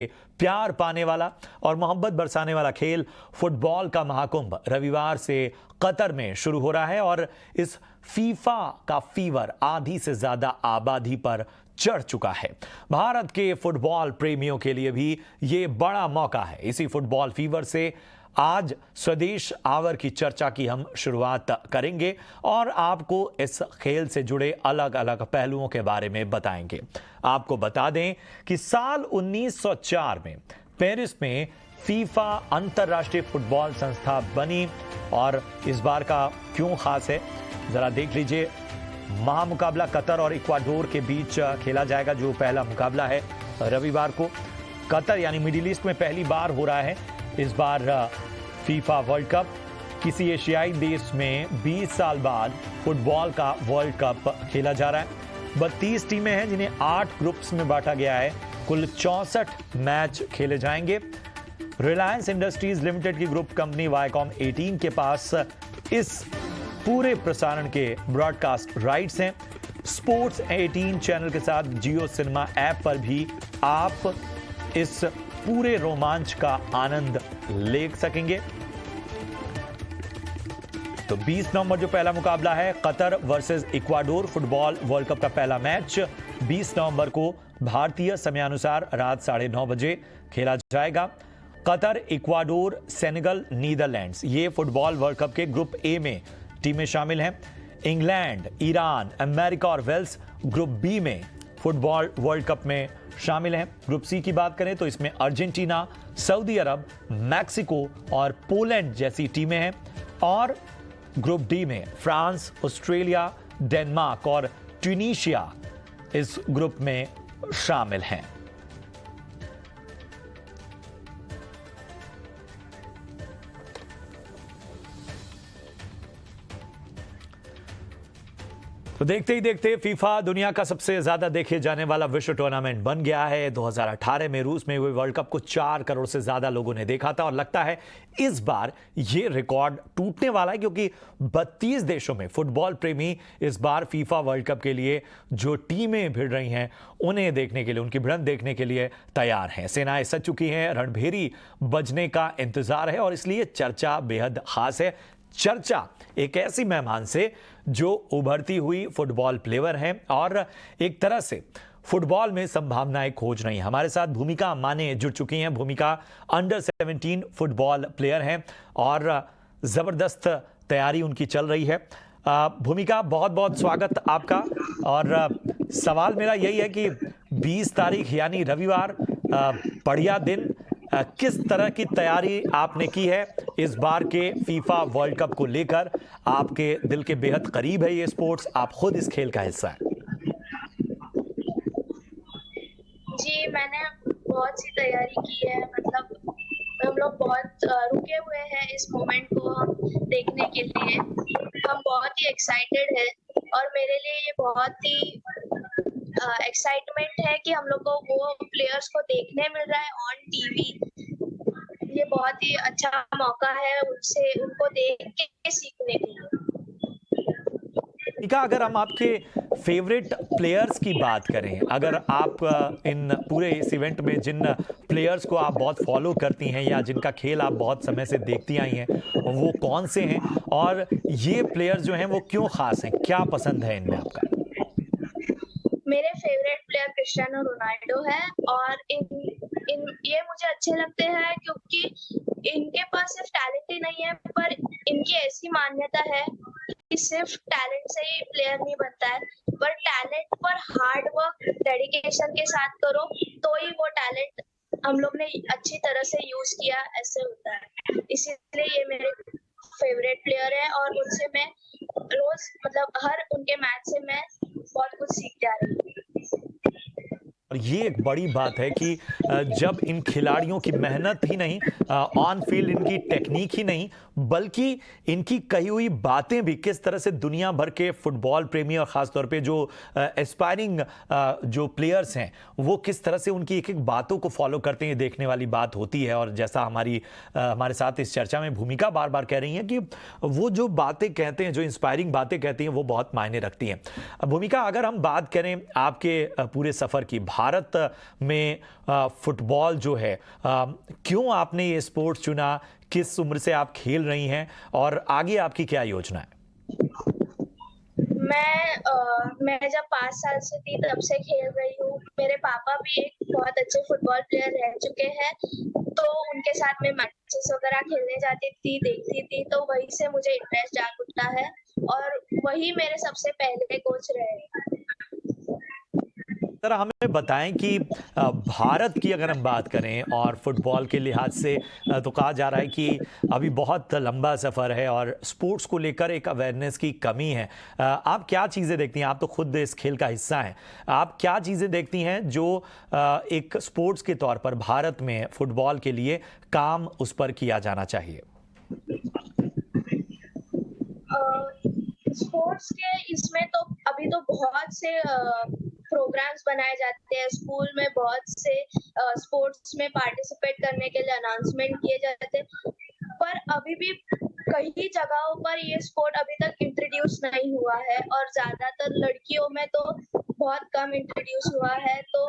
प्यार पाने वाला और मोहब्बत बरसाने वाला खेल फुटबॉल का महाकुंभ रविवार से कतर में शुरू हो रहा है और इस फीफा का फीवर आधी से ज्यादा आबादी पर चढ़ चुका है। भारत के फुटबॉल प्रेमियों के लिए भी ये बड़ा मौका है। इसी फुटबॉल फीवर से आज स्वदेश आवर की चर्चा की हम शुरुआत करेंगे और आपको इस खेल से जुड़े अलग अलग पहलुओं के बारे में बताएंगे। आपको बता दें कि साल 1904 में पेरिस में फीफा अंतर्राष्ट्रीय फुटबॉल संस्था बनी और इस बार का क्यों खास है जरा देख लीजिए। महामुकाबला कतर और इक्वाडोर के बीच खेला जाएगा। जो पहला मुकाबला है रविवार को कतर यानी मिडिल ईस्ट में पहली बार हो रहा है। इस बार फीफा वर्ल्ड कप किसी एशियाई देश में 20 साल बाद फुटबॉल का वर्ल्ड कप खेला जा रहा है। 32 टीमें हैं जिन्हें 8 ग्रुप्स में बांटा गया है। कुल 64 मैच खेले जाएंगे। रिलायंस इंडस्ट्रीज लिमिटेड की ग्रुप कंपनी वाईकॉम 18 के पास इस पूरे प्रसारण के ब्रॉडकास्ट राइट्स हैं। स्पोर्ट्स 18 चैनल के साथ जियो सिनेमा ऐप पर भी आप इस पूरे रोमांच का आनंद ले सकेंगे। तो 20 नवंबर जो पहला मुकाबला है Qatar versus Ecuador football world cup का पहला मैच 20 नवंबर को भारतीय समयानुसार रात 9:30 बजे खेला जाएगा। कतर, इक्वाडोर, सेनेगल, नीदरलैंड्स ये फुटबॉल वर्ल्ड कप के ग्रुप ए में टीमें शामिल हैं। इंग्लैंड, ईरान, अमेरिका और वेल्स ग्रुप बी में फुटबॉल वर्ल्ड कप में शामिल हैं। ग्रुप सी की बात करें तो इसमें अर्जेंटीना, सऊदी अरब, मैक्सिको और पोलैंड जैसी टीमें हैं और ग्रुप डी में फ्रांस, ऑस्ट्रेलिया, डेनमार्क और ट्यूनीशिया इस ग्रुप में शामिल हैं। तो देखते ही देखते फीफा दुनिया का सबसे ज्यादा देखे जाने वाला विश्व टूर्नामेंट बन गया है। 2018 में रूस में हुए वर्ल्ड कप को 4 करोड़ से ज्यादा लोगों ने देखा था और लगता है इस बार ये रिकॉर्ड टूटने वाला है क्योंकि 32 देशों में फुटबॉल प्रेमी इस बार फीफा वर्ल्ड कप के लिए जो टीमें भिड़ रही हैं उन्हें देखने के लिए, उनकी भिड़ंत देखने के लिए तैयार हैं। सेनाएं सज चुकी हैं, रणभेरी बजने का इंतजार है और इसलिए चर्चा बेहद खास है। चर्चा एक ऐसी मेहमान से जो उभरती हुई फुटबॉल प्लेयर हैं और एक तरह से फुटबॉल में संभावनाएं खोज रही हैं। हमारे साथ भूमिका माने जुड़ चुकी हैं। भूमिका अंडर 17 फुटबॉल प्लेयर हैं और जबरदस्त तैयारी उनकी चल रही है। भूमिका, बहुत बहुत स्वागत आपका। और सवाल मेरा यही है कि 20 तारीख यानी रविवार, बढ़िया दिन, किस तरह की तैयारी आपने की है इस बार के फीफा वर्ल्ड कप को लेकर? आपके दिल के बेहद करीब है ये स्पोर्ट्स, आप खुद इस खेल का हिस्सा हैं। जी, मैंने बहुत सी तैयारी की है। मतलब हम लोग बहुत रुके हुए हैं इस मोमेंट को हम देखने के लिए। हम बहुत ही एक्साइटेड हैं और मेरे लिए ये बहुत ही एक्साइटमेंट है कि हम लोग को वो प्लेयर्स को देखने मिल रहा है ऑन टीवी। ये बहुत ही अच्छा मौका है उनसे, उनको देख के सीखने के लिए। अगर हम आपके फेवरेट प्लेयर्स की बात करें, अगर आप इन पूरे इस इवेंट में जिन प्लेयर्स को आप बहुत फॉलो करती हैं या जिनका खेल आप बहुत समय से देखती आई हैं वो कौन से हैं और ये प्लेयर्स जो हैं वो क्यों खास हैं, क्या पसंद है इनमें आपका? मेरे फेवरेट प्लेयर क्रिस्टियानो रोनाल्डो है और ये मुझे अच्छे लगते हैं क्योंकि इनके पास सिर्फ टैलेंट ही नहीं है पर इनकी ऐसी मान्यता है कि सिर्फ टैलेंट से ही प्लेयर नहीं बनता है, पर टैलेंट पर हार्ड वर्क डेडिकेशन के साथ करो तो ही वो टैलेंट हम लोग ने अच्छी तरह से यूज किया ऐसे होता है। इसीलिए ये मेरे फेवरेट प्लेयर है और उनसे मैं रोज मतलब हर उनके मैच से मैं बहुत कुछ सीखते आ रही हूँ। और ये एक बड़ी बात है कि जब इन खिलाड़ियों की मेहनत ही नहीं, ऑन फील्ड इनकी टेक्निक ही नहीं, बल्कि इनकी कही हुई बातें भी किस तरह से दुनिया भर के फुटबॉल प्रेमी और ख़ासतौर पे जो एस्पायरिंग जो प्लेयर्स हैं वो किस तरह से उनकी एक एक बातों को फॉलो करते हैं, देखने वाली बात होती है। और जैसा हमारे साथ इस चर्चा में भूमिका बार बार कह रही हैं कि वो जो बातें कहते हैं, जो इंस्पायरिंग बातें कहती हैं वो बहुत मायने रखती हैं। भूमिका, अगर हम बात करें आपके पूरे सफ़र की, भारत में फुटबॉल जो है, क्यों आपने ये स्पोर्ट्स चुना, किस उम्र से आप खेल रही हैं और आगे आपकी क्या योजना है? मैं जब 5 साल से थी तब से खेल रही हूँ। मेरे पापा भी एक बहुत अच्छे फुटबॉल प्लेयर रह चुके हैं, तो उनके साथ मैं मैचेस वगैरह खेलने जाती थी, देखती थी, तो वहीं से मुझे इंटरेस्ट जाग उठा है और वही मेरे सबसे पहले कोच रहे। जरा हमें बताएं कि भारत की अगर हम बात करें और फुटबॉल के लिहाज से, तो कहा जा रहा है कि अभी बहुत लंबा सफ़र है और स्पोर्ट्स को लेकर एक अवेयरनेस की कमी है। आप क्या चीज़ें देखती हैं? आप तो खुद इस खेल का हिस्सा हैं। आप क्या चीज़ें देखती हैं जो एक स्पोर्ट्स के तौर पर भारत में फुटबॉल के लिए काम उस पर किया जाना चाहिए? स्पोर्ट्स के इसमें तो अभी तो बहुत से प्रोग्राम्स बनाए जाते हैं स्कूल में, बहुत से स्पोर्ट्स में पार्टिसिपेट करने के लिए अनाउंसमेंट किए जाते हैं, पर अभी भी कई जगहों पर ये स्पोर्ट अभी तक इंट्रोड्यूस नहीं हुआ है और ज्यादातर लड़कियों में तो बहुत कम इंट्रोड्यूस हुआ है। तो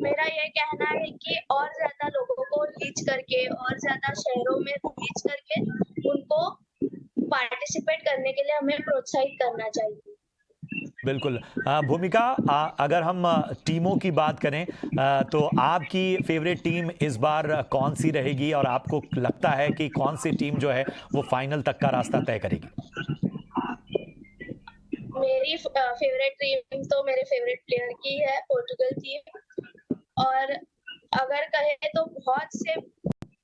मेरा ये कहना है कि और ज्यादा लोगों को रीच करके और ज्यादा शहरों में रीच करके उनको पार्टिसिपेट करने के लिए हमें प्रोत्साहित करना चाहिए। बिल्कुल। भूमिका, अगर हम टीमों की बात करें, तो आपकी फेवरेट टीम इस बार कौन सी रहेगी और आपको लगता है कि कौन सी टीम जो है वो फाइनल तक का रास्ता तय करेगी? मेरी फेवरेट टीम तो मेरे फेवरेट प्लेयर की है, पोर्टुगल टीम। और अगर कहें तो बहुत से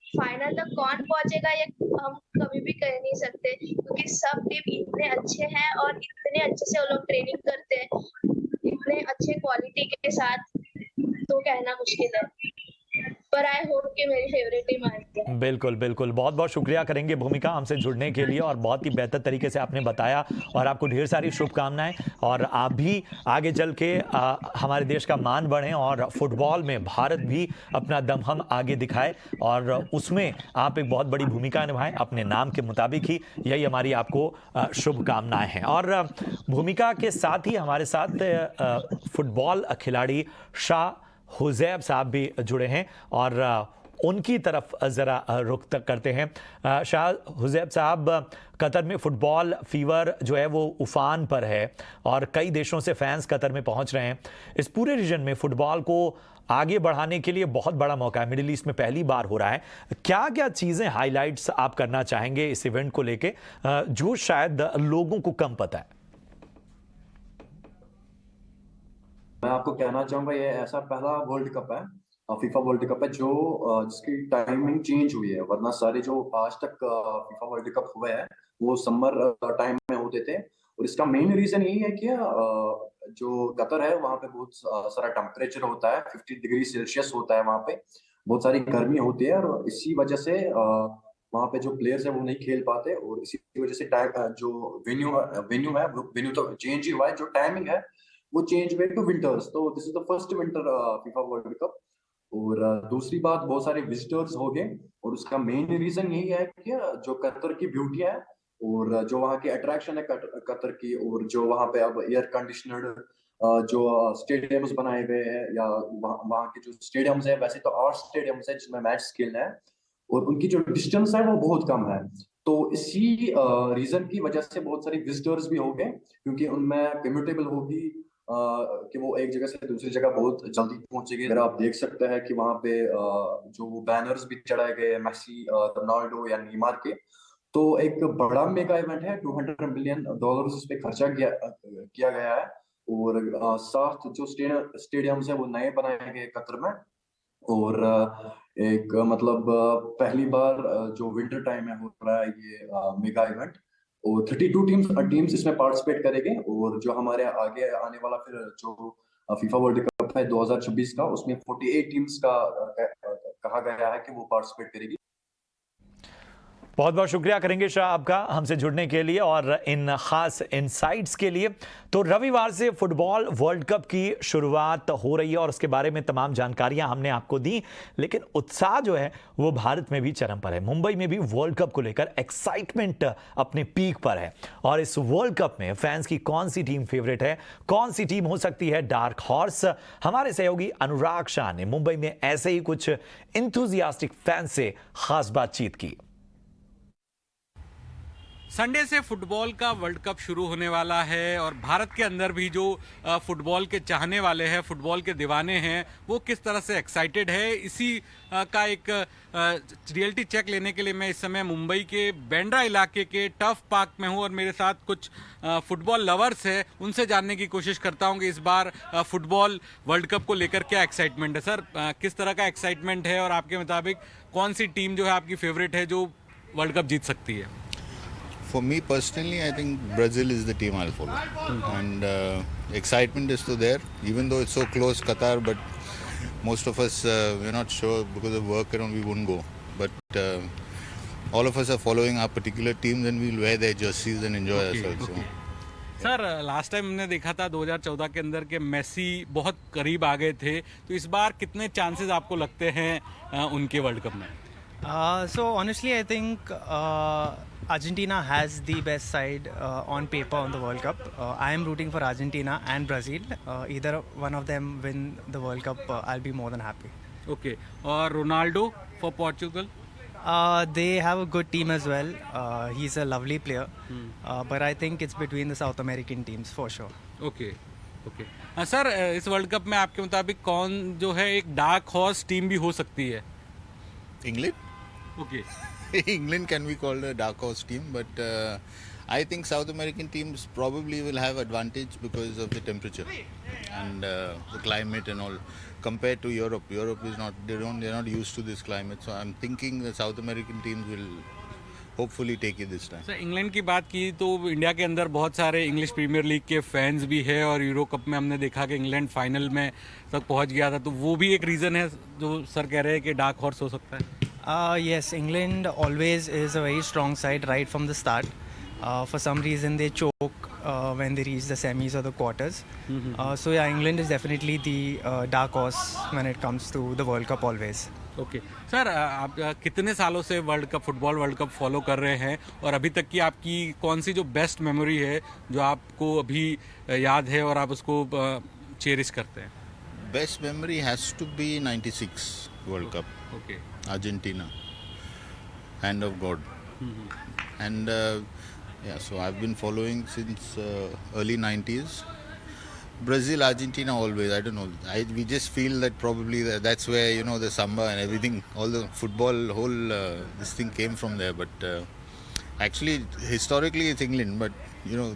फाइनल तक कौन पहुंचेगा ये हम कभी भी कह नहीं सकते, क्योंकि सब टीम इतने अच्छे हैं और इतने अच्छे से वो लोग ट्रेनिंग करते हैं, इतने अच्छे क्वालिटी के साथ, तो कहना मुश्किल है। पर आई होप कि मेरी फेवरेट टीम आ जाए। बिल्कुल, बिल्कुल। बहुत-बहुत शुक्रिया करेंगे भूमिका हमसे जुड़ने के लिए, और बहुत ही बेहतर तरीके से आपने बताया, और आपको ढेर सारी शुभकामनाएँ। और आप भी आगे चल के हमारे देश का मान बढ़ें और फुटबॉल में भारत भी अपना दमखम आगे दिखाए और उसमें आप एक बहुत बड़ी भूमिका निभाएँ अपने नाम के मुताबिक ही। यही हमारी आपको शुभकामनाएँ हैं। और भूमिका के साथ ही हमारे साथ फुटबॉल खिलाड़ी शाह हुज़ैब साहब भी जुड़े हैं और उनकी तरफ ज़रा रुख तक करते हैं। शाह हुज़ैब साहब, कतर में फ़ुटबॉल फीवर जो है वो उफ़ान पर है और कई देशों से फैंस कतर में पहुंच रहे हैं। इस पूरे रीजन में फ़ुटबॉल को आगे बढ़ाने के लिए बहुत बड़ा मौका है, मिडिल ईस्ट में पहली बार हो रहा है। क्या क्या चीज़ें, हाइलाइट्स आप करना चाहेंगे इस इवेंट को लेके, जो शायद लोगों को कम पता है? मैं आपको कहना चाहूंगा ये ऐसा पहला वर्ल्ड कप है, फीफा वर्ल्ड कप है जो जिसकी टाइमिंग चेंज हुई है। वरना सारे जो आज तक फीफा वर्ल्ड कप हुए हैं वो समर टाइम में होते थे। और इसका मेन रीजन यही है कि जो कतर है वहाँ पे बहुत सारा टेम्परेचर होता है, 50 डिग्री सेल्सियस होता है वहाँ पे, बहुत सारी गर्मी होती है और इसी वजह से वहाँ पे जो प्लेयर्स है वो नहीं खेल पाते। और इसी वजह से टाइम जो वेन्यू है वेन्यू तो चेंज ही हुआ है, जो टाइमिंग है वो चेंज हुए टू विंटर्स। तो this is the first winter FIFA world cup. और दूसरी बात, बहुत सारे विजिटर्स हो गए और उसका मेन रीजन यही है कि जो कतर की ब्यूटी है और जो वहाँ की अट्रैक्शन है कतर की, और जो वहाँ पे अब एयर कंडीशनर्ड जो स्टेडियम्स बनाए गए हैं, या वहाँ के जो स्टेडियम्स है, वैसे तो 8 स्टेडियम्स है जिसमें मैच खेलना है और उनकी जो डिस्टेंस है वो बहुत कम है। तो इसी रीजन की वजह से बहुत सारे विजिटर्स भी हो गए, क्योंकि उनमें कम्यूटेबल होगी कि वो एक जगह से दूसरी जगह बहुत जल्दी पहुंचेंगे। अगर आप देख सकते हैं कि वहाँ पे जो बैनर्स भी चढ़ाए गए हैं मेसी, रोनाल्डो या नीमार के। तो एक बड़ा मेगा इवेंट है, $200 मिलियन इस पे खर्चा किया गया है। और 7 जो स्टेडियम्स है वो नए बनाए गए कतर में। और एक मतलब पहली बार जो विंटर टाइम में हो रहा है ये मेगा इवेंट। और 32 टीम्स इसमें पार्टिसिपेट करेंगे। और जो हमारे आगे आने वाला फिर जो फीफा वर्ल्ड कप है 2026 का, उसमें 48 टीम्स का कहा गया है कि वो पार्टिसिपेट करेगी। बहुत बहुत शुक्रिया करेंगे शाह आपका हमसे जुड़ने के लिए और इन खास इनसाइट्स के लिए। तो रविवार से फुटबॉल वर्ल्ड कप की शुरुआत हो रही है और उसके बारे में तमाम जानकारियां हमने आपको दी, लेकिन उत्साह जो है वो भारत में भी चरम पर है। मुंबई में भी वर्ल्ड कप को लेकर एक्साइटमेंट अपने पीक पर है और इस वर्ल्ड कप में फैंस की कौन सी टीम फेवरेट है, कौन सी टीम हो सकती है डार्क हॉर्स, हमारे सहयोगी अनुराग शाह ने मुंबई में ऐसे ही कुछ इंथुजियास्टिक फैंस से खास बातचीत की। संडे से फुटबॉल का वर्ल्ड कप शुरू होने वाला है और भारत के अंदर भी जो फुटबॉल के चाहने वाले हैं, फुटबॉल के दीवाने हैं, वो किस तरह से एक्साइटेड है, इसी का एक रियलिटी चेक लेने के लिए मैं इस समय मुंबई के बांद्रा इलाके के टफ पार्क में हूँ और मेरे साथ कुछ फुटबॉल लवर्स हैं, उनसे जानने की कोशिश करता हूँ कि इस बार फुटबॉल वर्ल्ड कप को लेकर क्या एक्साइटमेंट है। सर, किस तरह का एक्साइटमेंट है और आपके मुताबिक कौन सी टीम जो है आपकी फेवरेट है जो वर्ल्ड कप जीत सकती है? For me personally, I think Brazil is the team I'll follow. And excitement is still there, even though it's so close, Qatar, but most of us, we're not sure because of work around we won't go. But all of us are following our particular teams and we'll wear their jerseys and enjoy ourselves. Okay. Sir, last time हमने देखा था 2014 के अंदर के Messi बहुत करीब आ गए थे, तो इस बार कितने चांसेस आपको लगते हैं उनके वर्ल्ड कप में? So honestly, I think Argentina has the best side on paper on the World Cup. I am rooting for Argentina and Brazil. Either one of them win the World Cup, I'll be more than happy. Okay. और Ronaldo for Portugal? They have a good team as well. He's a lovely player. But I think it's between the South American teams for sure. Okay. Okay. Sir, इस world cup में आपके मुताबिक कौन जो है एक dark horse team भी हो सकती है? England? Okay. England can be called a dark horse team, but I think South American teams probably will have advantage because of the temperature and the climate and all compared to Europe. Europe is not, they're not used to this climate, so I'm thinking the South American teams will hopefully take it this time. Sir, England की बात की तो India के अंदर बहुत सारे English premiere league के fans भी है और यूरो कप में हमने देखा कि इंग्लैंड फाइनल में तक पहुंच गया था, तो वो भी एक रीज़न है जो सर कह रहे हैं कि डार्क हॉर्स हो सकता है? Yes, England always is a very strong side right from the start. For some reason they choke when they reach the semis or the quarters. So yeah, England is definitely the dark horse when it comes to the World Cup always. Okay sir, आप कितने सालों से football world cup follow कर रहे हैं और अभी तक की आपकी कौन सी जो बेस्ट मेमोरी है जो आपको अभी याद है और आप उसको चेरिश करते हैं? Best memory has to be 96 World Cup. Okay. Argentina, hand of God. And yeah, so I've been following since early 90s. Brazil, Argentina always, I don't know, we just feel that probably that's where, you know, the samba and everything, all the football, whole this thing came from there. But actually historically it's England, but you know,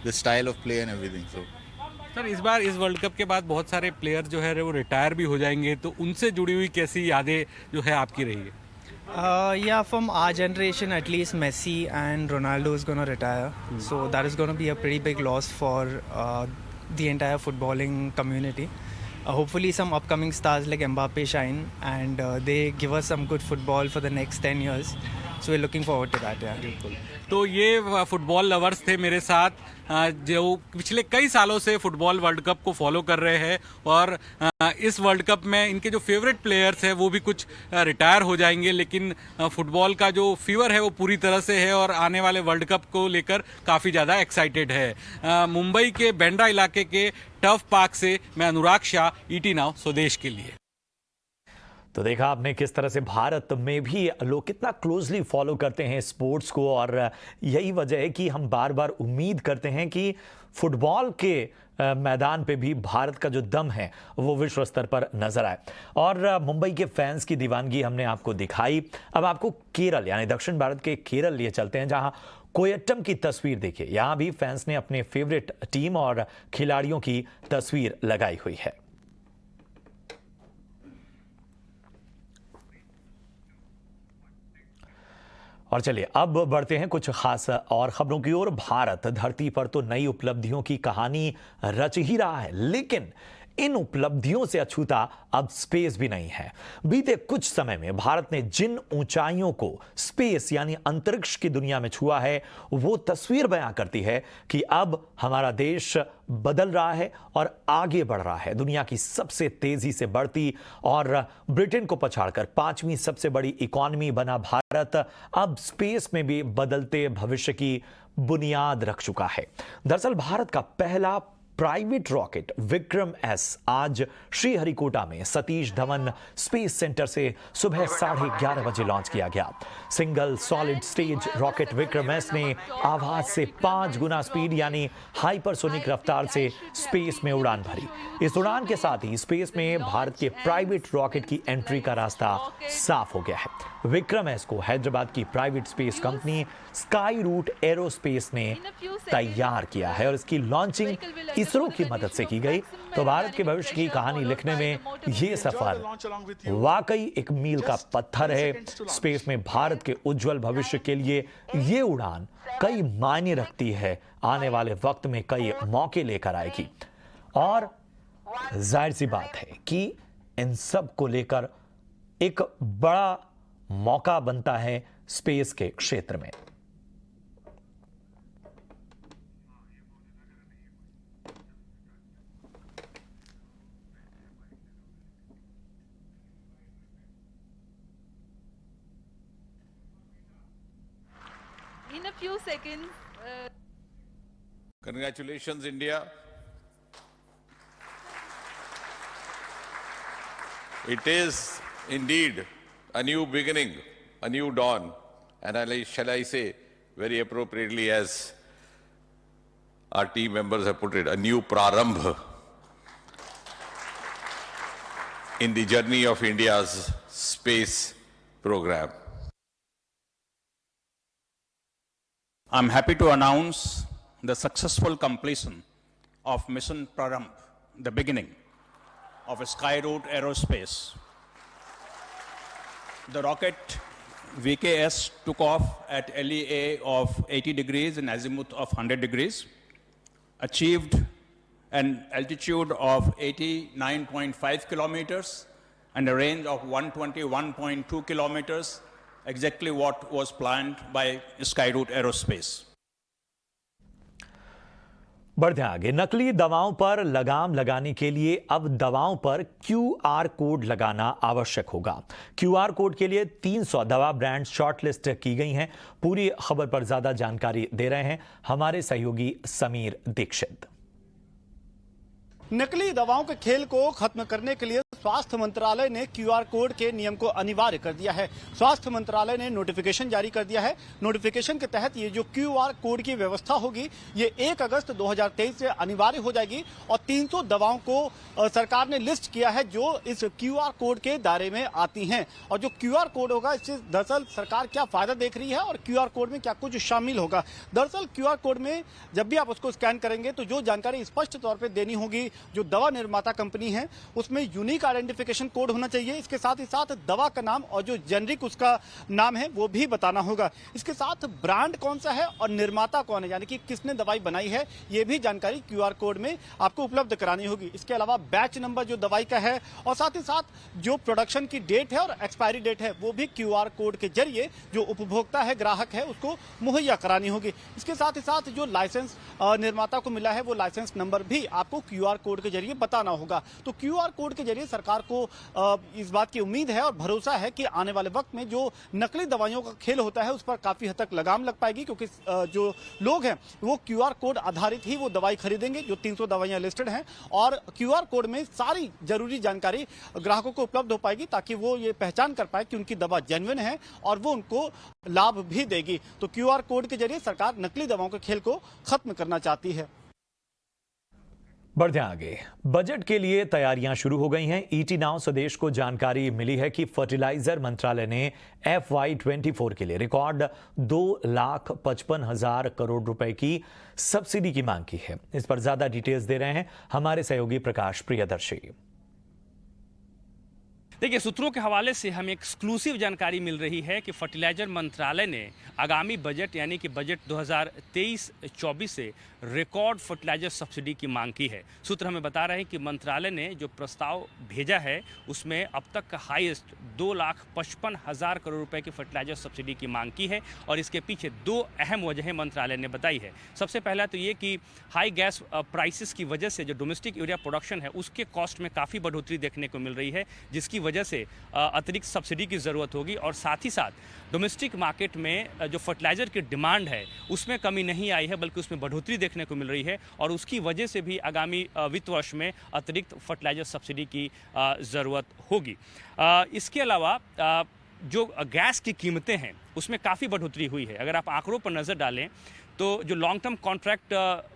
the style of play and everything. So sir, इस बार इस world cup के बाद बहुत सारे player जो है वो retire भी हो जाएंगे, तो उनसे जुड़ी हुई कैसी यादें जो है आपकी रही है? Yeah, from our generation at least Messi and Ronaldo is going to retire. So that is going to be a pretty big loss for the entire footballing community. Hopefully some upcoming stars like Mbappe shine and they give us some good football for the next 10 years. So we're looking forward to that. Yeah. तो ये football lovers थे मेरे साथ जो पिछले कई सालों से फुटबॉल वर्ल्ड कप को फॉलो कर रहे हैं और इस वर्ल्ड कप में इनके जो फेवरेट प्लेयर्स हैं वो भी कुछ रिटायर हो जाएंगे, लेकिन फुटबॉल का जो फीवर है वो पूरी तरह से है और आने वाले वर्ल्ड कप को लेकर काफ़ी ज़्यादा एक्साइटेड है। मुंबई के बांद्रा इलाके के टफ पार्क से मैं अनुराग शाह, ईटी नाउ स्वदेश के लिए। तो देखा आपने किस तरह से भारत में भी लोग कितना क्लोजली फॉलो करते हैं स्पोर्ट्स को और यही वजह है कि हम बार बार उम्मीद करते हैं कि फुटबॉल के मैदान पे भी भारत का जो दम है वो विश्व स्तर पर नजर आए। और मुंबई के फैंस की दीवानगी हमने आपको दिखाई। अब आपको केरल यानी दक्षिण भारत के केरल लिए चलते हैं जहां कोयट्टम की तस्वीर देखिए। यहां भी फैंस ने अपने फेवरेट टीम और खिलाड़ियों की तस्वीर लगाई हुई है। और चलिए अब बढ़ते हैं कुछ खास और खबरों की ओर। भारत धरती पर तो नई उपलब्धियों की कहानी रच ही रहा है, लेकिन इन उपलब्धियों से अछूता अब स्पेस भी नहीं है। बीते कुछ समय में भारत ने जिन ऊंचाइयों को स्पेस यानी अंतरिक्ष की दुनिया में छुआ है, वो तस्वीर बयां करती है कि अब हमारा देश बदल रहा है और आगे बढ़ रहा है। दुनिया की सबसे तेजी से बढ़ती और ब्रिटेन को पछाड़कर 5वीं सबसे बड़ी इकॉनमी बना भारत अब स्पेस में भी बदलते भविष्य की बुनियाद रख चुका है। दरअसल भारत का पहला प्राइवेट रॉकेट विक्रम एस आज श्रीहरिकोटा में सतीश धवन स्पेस सेंटर से सुबह 11:30 बजे लॉन्च किया गया। Single solid stage rocket Vikram S ने आवाज से 5 गुना स्पीड यानी हाइपरसोनिक रफ्तार से स्पेस में उड़ान भरी। इस उड़ान के साथ ही स्पेस में भारत के प्राइवेट रॉकेट की एंट्री का रास्ता साफ हो गया है। विक्रम एस को हैदराबाद की private space company Skyroot Aerospace ने तैयार किया है और इसकी लॉन्चिंग इसरो की मदद से की गई। तो भारत के भविष्य की कहानी लिखने में ये सफर वाकई एक मील का पत्थर है। स्पेस में भारत के उज्जवल भविष्य के लिए ये उड़ान कई मायने रखती है, आने वाले वक्त में कई मौके लेकर आएगी और जाहिर सी बात है कि इन सब को लेकर एक बड़ा मौका बनता है स्पेस के क्षेत्र में। In a few seconds. Congratulations, India. It is indeed a new beginning, a new dawn, and shall I say, very appropriately as our team members have put it, a new prarambh in the journey of India's space program. I'm happy to announce the successful completion of Mission Prarambh, the beginning of Skyroot Aerospace. The rocket VKS took off at LEA of 80 degrees and azimuth of 100 degrees, achieved an altitude of 89.5 kilometers and a range of 121.2 kilometers, exactly what was planned by Skyroot Aerospace. बढ़ते आगे, नकली दवाओं पर लगाम लगाने के लिए अब दवाओं पर QR कोड लगाना आवश्यक होगा। QR कोड के लिए 300 दवा ब्रांड शॉर्टलिस्ट की गई हैं। पूरी खबर पर ज्यादा जानकारी दे रहे हैं हमारे सहयोगी समीर दीक्षित। नकली दवाओं के खेल को खत्म करने के लिए स्वास्थ्य मंत्रालय ने QR कोड के नियम को अनिवार्य कर दिया है। स्वास्थ्य मंत्रालय ने नोटिफिकेशन जारी कर दिया है। नोटिफिकेशन के तहत ये जो QR कोड की व्यवस्था होगी ये 1 अगस्त 2023 से अनिवार्य हो जाएगी और 300 दवाओं को सरकार ने लिस्ट किया है जो इस QR कोड के दायरे में आती हैं। और जो QR कोड होगा इससे दरअसल सरकार क्या फायदा देख रही है और QR कोड में क्या कुछ शामिल होगा। दरअसल QR कोड में जब भी आप उसको स्कैन करेंगे तो जो जानकारी स्पष्ट तौर पर देनी होगी, जो दवा निर्माता कंपनी है उसमें यूनिक आइडेंटिफिकेशन कोड होना चाहिए। इसके साथ ही साथ दवा का नाम और जो जेनरिक उसका नाम है वो भी बताना होगा। इसके साथ ब्रांड कौन सा है और निर्माता कौन है, यानी कि किसने दवाई बनाई है, ये भी जानकारी QR कोड में आपको उपलब्ध करानी होगी। इसके अलावा बैच नंबर जो दवाई का है और साथ ही साथ जो प्रोडक्शन की डेट है और एक्सपायरी डेट है वो भी QR कोड के जरिए जो उपभोक्ता है, ग्राहक है, उसको मुहैया करानी होगी। इसके साथ ही साथ जो लाइसेंस निर्माता को मिला है वो लाइसेंस नंबर भी आपको QR कोड के जरिए बताना होगा। तो QR कोड के जरिए सरकार को इस बात की उम्मीद है और भरोसा है कि आने वाले वक्त में जो नकली दवाइयों का खेल होता है उस पर काफी हद तक लगाम लग पाएगी, क्योंकि जो लोग हैं वो QR कोड आधारित ही वो दवाई खरीदेंगे। जो 300 दवाइयां लिस्टेड हैं और QR कोड में सारी जरूरी जानकारी ग्राहकों को उपलब्ध हो पाएगी ताकि वो ये पहचान कर पाए कि उनकी दवा जेन्युइन है और वो उनको लाभ भी देगी। तो QR कोड के जरिए सरकार नकली दवाओं के खेल को खत्म करना चाहती है। बढ़ते आगे, बजट के लिए तैयारियां शुरू हो गई हैं। ET नाउ स्वदेश को जानकारी मिली है कि फर्टिलाइजर मंत्रालय ने FY24 के लिए रिकॉर्ड 2,55,000 करोड़ रुपए की सब्सिडी की मांग की है। इस पर ज्यादा डिटेल्स दे रहे हैं हमारे सहयोगी प्रकाश प्रियदर्शी। देखिए, सूत्रों के हवाले से हमें एक्सक्लूसिव जानकारी मिल रही है कि फर्टिलाइजर मंत्रालय ने आगामी बजट यानी कि बजट 2023-24 से रिकॉर्ड फर्टिलाइजर सब्सिडी की मांग की है। सूत्र हमें बता रहे हैं कि मंत्रालय ने जो प्रस्ताव भेजा है उसमें अब तक का हाईएस्ट 2,55,000 करोड़ रुपए की फर्टिलाइजर सब्सिडी की मांग की है और इसके पीछे दो अहम वजहें मंत्रालय ने बताई है। सबसे पहला तो ये कि हाई गैस प्राइसेस की वजह से जो डोमेस्टिक यूरिया प्रोडक्शन है उसके कॉस्ट में काफ़ी बढ़ोतरी देखने को मिल रही है, जिसकी वजह से अतिरिक्त सब्सिडी की ज़रूरत होगी और साथ ही साथ डोमेस्टिक मार्केट में जो फर्टिलाइज़र की डिमांड है उसमें कमी नहीं आई है बल्कि उसमें बढ़ोतरी देखने को मिल रही है और उसकी वजह से भी आगामी वित्त वर्ष में अतिरिक्त फर्टिलाइज़र सब्सिडी की ज़रूरत होगी। इसके अलावा जो गैस की कीमतें हैं उसमें काफ़ी बढ़ोतरी हुई है। अगर आप आंकड़ों पर नज़र डालें तो जो long term contract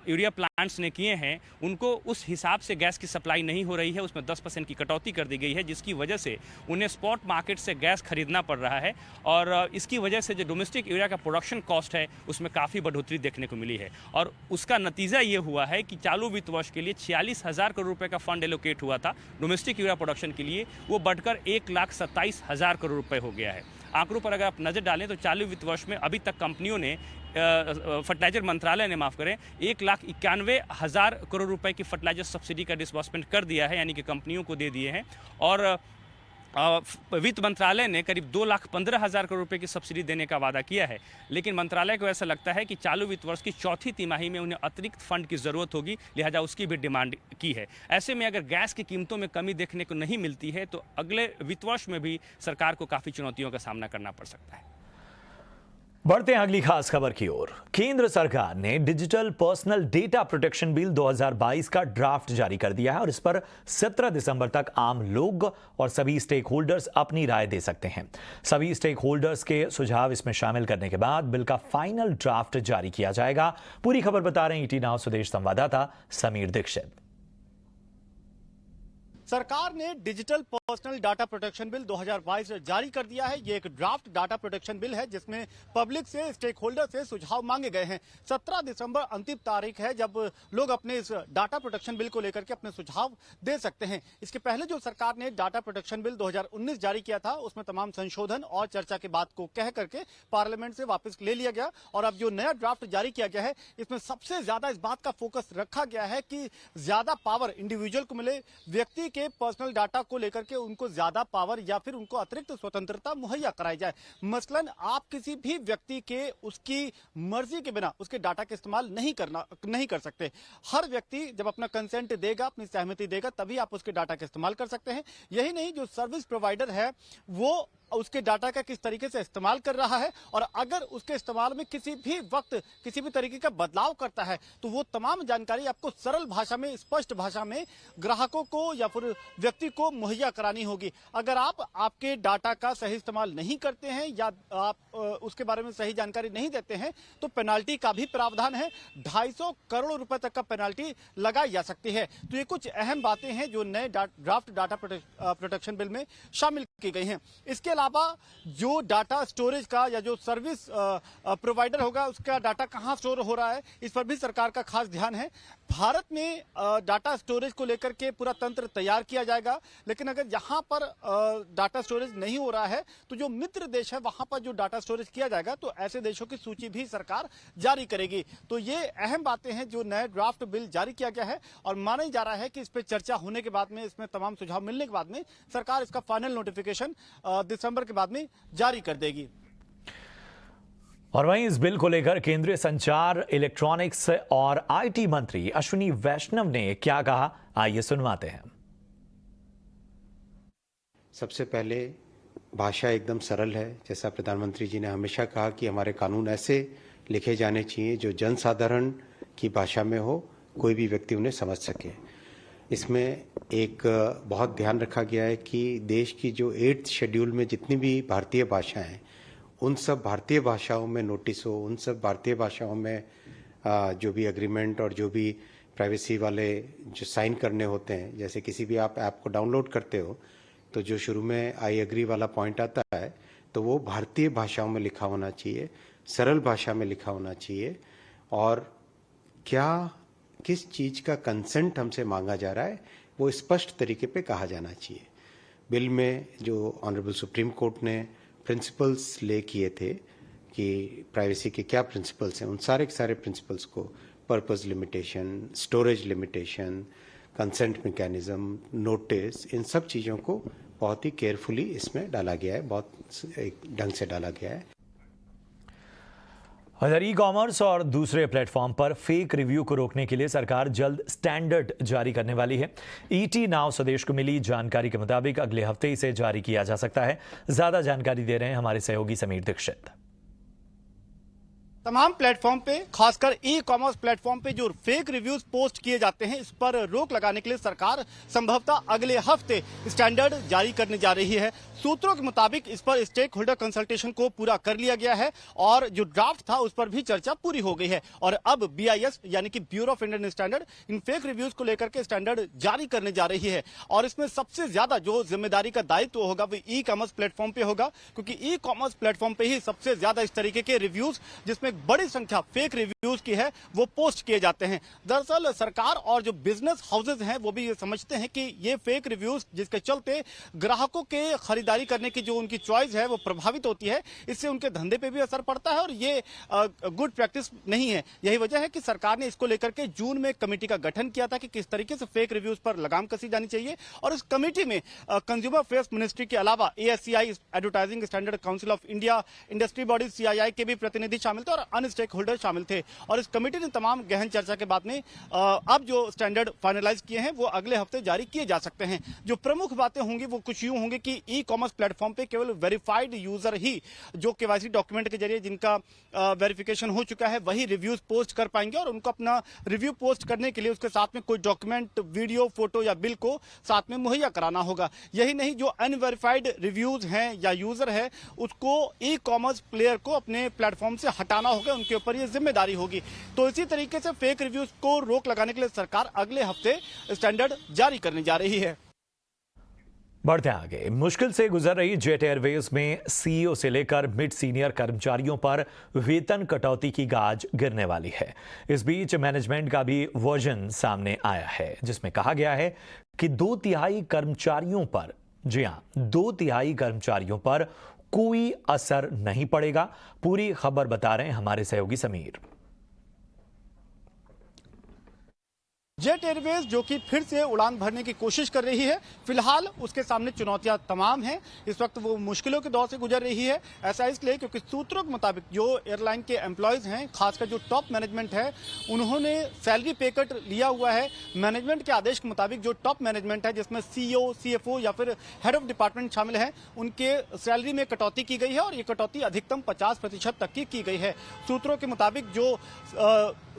urea plants ने किए हैं उनको उस हिसाब से गैस की सप्लाई नहीं हो रही है, उसमें 10% की कटौती कर दी गई है, जिसकी वजह से उन्हें स्पॉट मार्केट से गैस खरीदना पड़ रहा है और इसकी वजह से जो डोमेस्टिक यूरिया का प्रोडक्शन कॉस्ट है उसमें काफ़ी बढ़ोतरी देखने को मिली है और उसका नतीजा ये हुआ है कि चालू वित्त वर्ष के लिए 46,000 करोड़ रुपये का फंड एलोकेट हुआ था डोमेस्टिक यूरिया प्रोडक्शन के लिए, वो बढ़कर 1,27,000 करोड़ रुपये हो गया है। आंकड़ों पर अगर आप नज़र डालें तो चालू वित्त वर्ष में अभी तक कंपनियों ने फर्टिलाइजर मंत्रालय ने 1,91,000 करोड़ रुपए की फर्टिलाइजर सब्सिडी का डिसबर्समेंट कर दिया है, यानी कि कंपनियों को दे दिए हैं और वित्त मंत्रालय ने करीब 2,15,000 करोड़ रुपए की सब्सिडी देने का वादा किया है, लेकिन मंत्रालय को ऐसा लगता है कि चालू वित्त वर्ष की चौथी तिमाही में उन्हें अतिरिक्त फंड की ज़रूरत होगी, लिहाजा उसकी भी डिमांड की है। ऐसे में अगर गैस की कीमतों में कमी देखने को नहीं मिलती है तो अगले वित्त वर्ष में भी सरकार को काफ़ी चुनौतियों का सामना करना पड़ सकता है। बढ़ते हैं अगली खास खबर की ओर। केंद्र सरकार ने digital personal data protection bill 2022 का ड्राफ्ट जारी कर दिया है और इस पर 17 दिसंबर तक आम लोग और सभी स्टेक होल्डर्स अपनी राय दे सकते हैं। सभी स्टेक होल्डर्स के सुझाव इसमें शामिल करने के बाद बिल का फाइनल ड्राफ्ट जारी किया जाएगा। पूरी खबर बता रहे हैं ईटी नाउ स्वदेश संवाददाता समीर दीक्षित। सरकार ने digital personal data protection bill 2022 जारी कर दिया है। ये एक ड्राफ्ट डाटा प्रोटेक्शन बिल है जिसमें पब्लिक से, स्टेक होल्डर से सुझाव मांगे गए हैं। 17 दिसंबर अंतिम तारीख है जब लोग अपने इस डाटा प्रोटेक्शन बिल को लेकर के अपने सुझाव दे सकते हैं। इसके पहले जो सरकार ने डाटा प्रोटेक्शन बिल 2019 जारी किया था उसमें तमाम संशोधन और चर्चा के बात को कह करके पार्लियामेंट से वापस ले लिया गया और अब जो नया ड्राफ्ट जारी किया गया है इसमें सबसे ज्यादा इस बात का फोकस रखा गया है कि ज्यादा पावर इंडिविजुअल को मिले, व्यक्ति के पर्सनल डाटा को लेकर के उनको ज्यादा पावर या फिर उनको अतिरिक्त स्वतंत्रता मुहैया कराई जाए। मसलन आप किसी भी व्यक्ति के उसकी मर्जी के बिना उसके डाटा का इस्तेमाल नहीं कर सकते। हर व्यक्ति जब अपना कंसेंट देगा, अपनी सहमति देगा, तभी आप उसके डाटा का इस्तेमाल कर सकते हैं। यही नहीं, जो सर्विस प्रोवाइडर है वो उसके डाटा का किस तरीके से इस्तेमाल कर रहा है और अगर उसके इस्तेमाल में किसी भी वक्त किसी भी तरीके का बदलाव करता है तो वो तमाम जानकारी आपको सरल भाषा में, स्पष्ट भाषा में ग्राहकों को या फिर व्यक्ति को मुहैया करानी होगी। अगर आप आपके डाटा का सही इस्तेमाल नहीं करते हैं या आप उसके बारे में सही जानकारी नहीं देते हैं तो पेनाल्टी का भी प्रावधान है। 250 करोड़ रुपए तक का पेनाल्टी लगाई जा सकती है। तो ये कुछ अहम बातें हैं जो नए ड्राफ्ट डाटा प्रोटेक्शन बिल में शामिल की गई हैं। इसके अलावा जो डाटा स्टोरेज का या जो सर्विस प्रोवाइडर होगा उसका डाटा कहां स्टोर हो रहा है इस पर भी सरकार का खास ध्यान है। भारत में डाटा स्टोरेज को लेकर के पूरा तंत्र तैयार किया जाएगा, लेकिन अगर यहां पर डाटा स्टोरेज नहीं हो रहा है तो जो मित्र देश है वहां पर जो डाटा स्टोरेज किया जाएगा तो ऐसे देशों की सूची भी सरकार जारी करेगी। तो ये अहम बातें हैं जो नए ड्राफ्ट बिल जारी किया गया है और माना जा रहा है कि इस पर चर्चा होने के बाद में, इसमें तमाम सुझाव मिलने के बाद में सरकार इसका फाइनल नोटिफिकेशन दिसंबर के बाद में जारी कर देगी। और वहीं इस बिल को लेकर केंद्रीय संचार, इलेक्ट्रॉनिक्स और आईटी मंत्री अश्विनी वैष्णव ने क्या कहा, आइए सुनवाते हैं। सबसे पहले भाषा एकदम सरल है। जैसा प्रधानमंत्री जी ने हमेशा कहा कि हमारे कानून ऐसे लिखे जाने चाहिए जो जनसाधारण की भाषा में हो, कोई भी व्यक्ति उन्हें समझ सके। इसमें एक बहुत ध्यान रखा गया है कि देश की जो 8th शेड्यूल में जितनी भी भारतीय भाषाएं हैं उन सब भारतीय भाषाओं में नोटिस हो, उन सब भारतीय भाषाओं में जो भी एग्रीमेंट और जो भी प्राइवेसी वाले जो साइन करने होते हैं, जैसे किसी भी आप ऐप को डाउनलोड करते हो तो जो शुरू में आई एग्री वाला पॉइंट आता है तो वो भारतीय भाषाओं में लिखा होना चाहिए, सरल भाषा में लिखा होना चाहिए और किस चीज़ का कंसेंट हमसे मांगा जा रहा है वो स्पष्ट तरीके पे कहा जाना चाहिए। बिल में जो ऑनरेबल सुप्रीम कोर्ट ने प्रिंसिपल्स ले किए थे कि प्राइवेसी के क्या प्रिंसिपल्स हैं, उन सारे के सारे प्रिंसिपल्स को purpose limitation, storage limitation, consent mechanism, notice, इन सब चीज़ों को बहुत ही केयरफुली इसमें डाला गया है, बहुत एक ढंग से डाला गया है। अगर ई कॉमर्स और दूसरे प्लेटफॉर्म पर फेक रिव्यू को रोकने के लिए सरकार जल्द स्टैंडर्ड जारी करने वाली है। ईटी नाउ स्वदेश को मिली जानकारी के मुताबिक अगले हफ्ते इसे जारी किया जा सकता है। ज्यादा जानकारी दे रहे हैं हमारे सहयोगी समीर दीक्षित। तमाम प्लेटफॉर्म पे, खासकर ई कॉमर्स प्लेटफॉर्म पे जो फेक रिव्यूज पोस्ट किए जाते हैं, इस पर रोक लगाने के लिए सरकार संभवतः अगले हफ्ते स्टैंडर्ड जारी करने जा रही है। सूत्रों के मुताबिक इस पर स्टेक होल्डर कंसल्टेशन को पूरा कर लिया गया है और जो ड्राफ्ट था उस पर भी चर्चा पूरी हो गई है और अब BIS यानी कि bureau of Indian standard in fake reviews को लेकर के स्टैंडर्ड जारी करने जा रही है। और इसमें सबसे ज्यादा जो जिम्मेदारी का दायित्व होगा वो ई कॉमर्स प्लेटफॉर्म पे होगा, क्योंकि ई कॉमर्स प्लेटफॉर्म पे ही सबसे ज्यादा इस तरीके के रिव्यूज, जिसमें बड़ी संख्या फेक रिव्यूज की है, वो पोस्ट किए जाते हैं। दरअसल सरकार और जो बिजनेस हाउसेज हैं वो भी ये समझते हैं कि ये फेक रिव्यूज जिसके चलते ग्राहकों के खरीदारी करने की जो उनकी चॉइस है वो प्रभावित होती है, इससे उनके धंधे पे भी असर पड़ता है और ये गुड प्रैक्टिस नहीं है। यही वजह है कि सरकार ने इसको लेकर के जून में कमेटी का गठन किया था कि किस तरीके से फेक रिव्यूज पर लगाम कसी जानी चाहिए और इस कमेटी में कंज्यूमर अफेयर्स मिनिस्ट्री के अलावा ASCI advertising standard council of India, industry body CII के भी प्रतिनिधि शामिल थे और अन्य स्टेक होल्डर शामिल थे। और इस कमेटी ने तमाम गहन चर्चा के बाद में अब जो स्टैंडर्ड फाइनलाइज किए हैं वो अगले हफ्ते जारी किए जा सकते हैं। जो प्रमुख बातें होंगी वो कुछ यूं होंगी कि ई कॉमर्स प्लेटफॉर्म पे केवल वेरीफाइड यूजर ही, जो KYC डॉक्यूमेंट के जरिए जिनका वेरिफिकेशन हो चुका है, वही रिव्यूज पोस्ट कर पाएंगे और उनको अपना रिव्यू पोस्ट करने के लिए उसके साथ में कोई डॉक्यूमेंट, वीडियो, फोटो या बिल को साथ में मुहैया कराना होगा। यही नहीं, जो अनवेरिफाइड रिव्यूज हैं या यूजर है उसको ई कॉमर्स प्लेयर को अपने प्लेटफॉर्म से हटाना होगा, उनके ऊपर ये जिम्मेदारी होगी। तो इसी तरीके से फेक रिव्यूज को रोक लगाने के लिए सरकार अगले हफ्ते स्टैंडर्ड जारी करने जा रही है। बढ़ते आगे, मुश्किल से गुजर रही जेट एयरवेज में CEO से लेकर मिड सीनियर कर्मचारियों पर वेतन कटौती की गाज गिरने वाली है। इस बीच मैनेजमेंट का भी वर्जन सामने आया है जिसमें कहा गया है कि 2/3 कर्मचारियों पर, जी हां, 2/3 कर्मचारियों पर कोई असर नहीं पड़ेगा। पूरी खबर बता रहे हैं हमारे सहयोगी समीर। जेट एयरवेज जो कि फिर से उड़ान भरने की कोशिश कर रही है, फिलहाल उसके सामने चुनौतियां तमाम हैं। इस वक्त वो मुश्किलों के दौर से गुजर रही है। ऐसा इसलिए क्योंकि सूत्रों के मुताबिक जो एयरलाइन के एम्प्लॉयज हैं, खासकर जो टॉप मैनेजमेंट है, उन्होंने सैलरी पे कट लिया हुआ है। मैनेजमेंट के आदेश के मुताबिक जो टॉप मैनेजमेंट है, जिसमें CEO, CFO या फिर हेड ऑफ डिपार्टमेंट शामिल है, उनके सैलरी में कटौती की गई है और ये कटौती अधिकतम 50% तक की गई है। सूत्रों के मुताबिक जो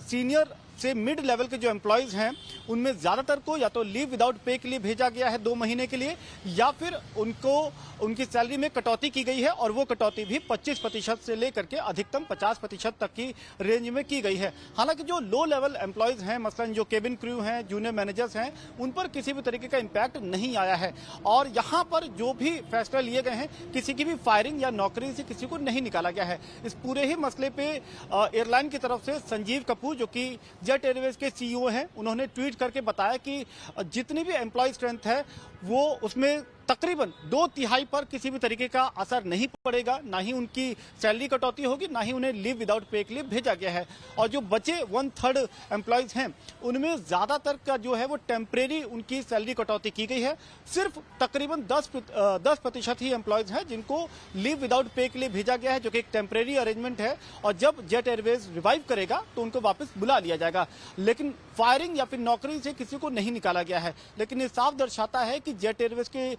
सीनियर से मिड लेवल के जो एम्प्लॉयज हैं उनमें ज्यादातर को या तो लीव विदाउट पे के लिए भेजा गया है 2 महीने के लिए, या फिर उनको उनकी सैलरी में कटौती की गई है और वो कटौती भी 25% से लेकर के अधिकतम 50% तक की रेंज में की गई है। हालांकि जो लो लेवल एम्प्लॉयज हैं, मसलन जो केबिन क्रू हैं, जूनियर मैनेजर्स हैं, उन पर किसी भी तरीके का इम्पैक्ट नहीं आया है और यहाँ पर जो भी फैसला लिए गए हैं, किसी की भी फायरिंग या नौकरी से किसी को नहीं निकाला गया है। इस पूरे ही मसले पे एयरलाइन की तरफ से संजीव कपूर, जो कि जेट एयरवेज के CEO हैं, उन्होंने ट्वीट करके बताया कि जितनी भी एम्प्लॉय स्ट्रेंथ है वो उसमें तकरीबन 2/3 पर किसी भी तरीके का असर नहीं पड़ेगा, ना ही उनकी सैलरी कटौती होगी, ना ही उन्हें लीव विदाउट पे के लिए भेजा गया है। और जो बचे 1/3 एम्प्लॉयज हैं उनमें ज्यादातर का जो है वो टेम्परेरी उनकी सैलरी कटौती की गई है। सिर्फ तकरीबन 10% ही एम्प्लॉयज हैं जिनको लीव विदाउट पे के लिए भेजा गया है, जो कि एक टेम्परेरी अरेंजमेंट है और जब जेट एयरवेज रिवाइव करेगा तो उनको वापस बुला लिया जाएगा। लेकिन फायरिंग या फिर नौकरी से किसी को नहीं निकाला गया है। लेकिन ये साफ दर्शाता है कि जेट एयरवेज के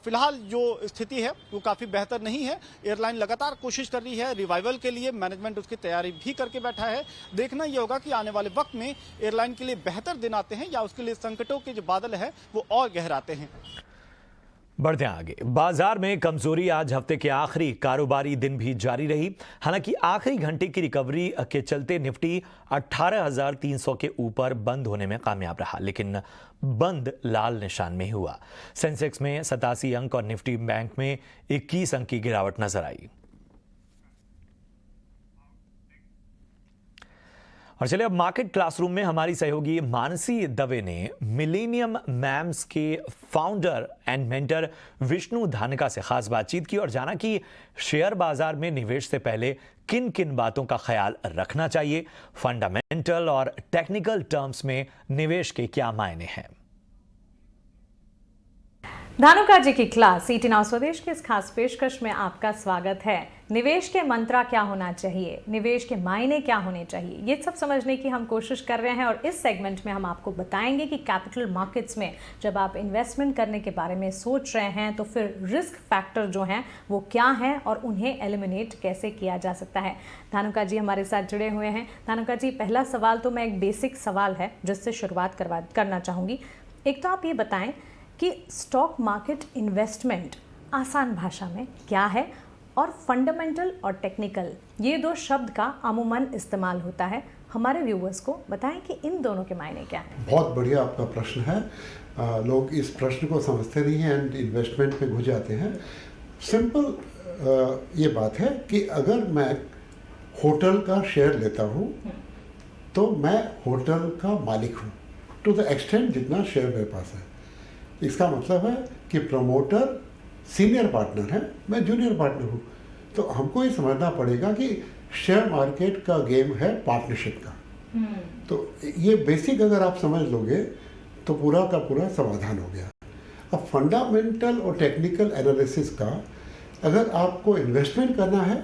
फिलहाल जो स्थिति है वो काफी बेहतर नहीं है। एयरलाइन लगातार कोशिश कर रही है रिवाइवल के लिए, मैनेजमेंट उसकी तैयारी भी करके बैठा है। देखना यह होगा कि आने वाले वक्त में एयरलाइन के लिए बेहतर दिन आते हैं या उसके लिए संकटों के जो बादल है वो और गहराते हैं। बढ़ते आगे, बाजार में कमजोरी आज हफ्ते के आखिरी कारोबारी दिन भी जारी रही। हालांकि आखिरी घंटे की रिकवरी के चलते निफ्टी 18,300 के ऊपर बंद होने में कामयाब रहा, लेकिन बंद लाल निशान में हुआ। सेंसेक्स में 87 अंक और निफ्टी बैंक में 21 अंक की गिरावट नजर आई। और चलिए अब मार्केट क्लासरूम में हमारी सहयोगी मानसी दवे ने मिलेनियम मैम्स के founder and mentor Vishnu Dhanka से खास बातचीत की और जाना कि शेयर बाजार में निवेश से पहले किन किन बातों का ख्याल रखना चाहिए, फंडामेंटल और टेक्निकल टर्म्स में निवेश के क्या मायने हैं। धानुका जी की क्लास ईटी नाउ स्वदेश की इस खास पेशकश में आपका स्वागत है। निवेश के मंत्रा क्या होना चाहिए, निवेश के मायने क्या होने चाहिए, ये सब समझने की हम कोशिश कर रहे हैं और इस सेगमेंट में हम आपको बताएंगे कि कैपिटल मार्केट्स में जब आप इन्वेस्टमेंट करने के बारे में सोच रहे हैं तो फिर रिस्क फैक्टर जो हैं वो क्या हैं और उन्हें एलिमिनेट कैसे किया जा सकता है। धानुका जी हमारे साथ जुड़े हुए हैं। धानुका जी, पहला सवाल तो मैं एक बेसिक सवाल है जिससे शुरुआत करना चाहूँगी। एक तो आप ये बताएं कि स्टॉक मार्केट इन्वेस्टमेंट आसान भाषा में क्या है और फंडामेंटल और टेक्निकल ये दो शब्द का अमूमन इस्तेमाल होता है। हमारे व्यूवर्स को बताएं कि इन दोनों के मायने क्या हैं। बहुत बढ़िया आपका प्रश्न है। लोग इस प्रश्न को समझते नहीं हैं एंड इन्वेस्टमेंट में घुस जाते हैं। सिंपल ये बात है कि अगर मैं होटल का शेयर लेता हूँ तो मैं होटल का मालिक हूँ टू द एक्सटेंट जितना शेयर मेरे पास है। इसका मतलब है कि प्रमोटर सीनियर पार्टनर है, मैं जूनियर पार्टनर हूँ। तो हमको ये समझना पड़ेगा कि शेयर मार्केट का गेम है पार्टनरशिप का। तो ये बेसिक अगर आप समझ लोगे तो पूरा का पूरा समाधान हो गया। अब फंडामेंटल और टेक्निकल एनालिसिस का अगर आपको इन्वेस्टमेंट करना है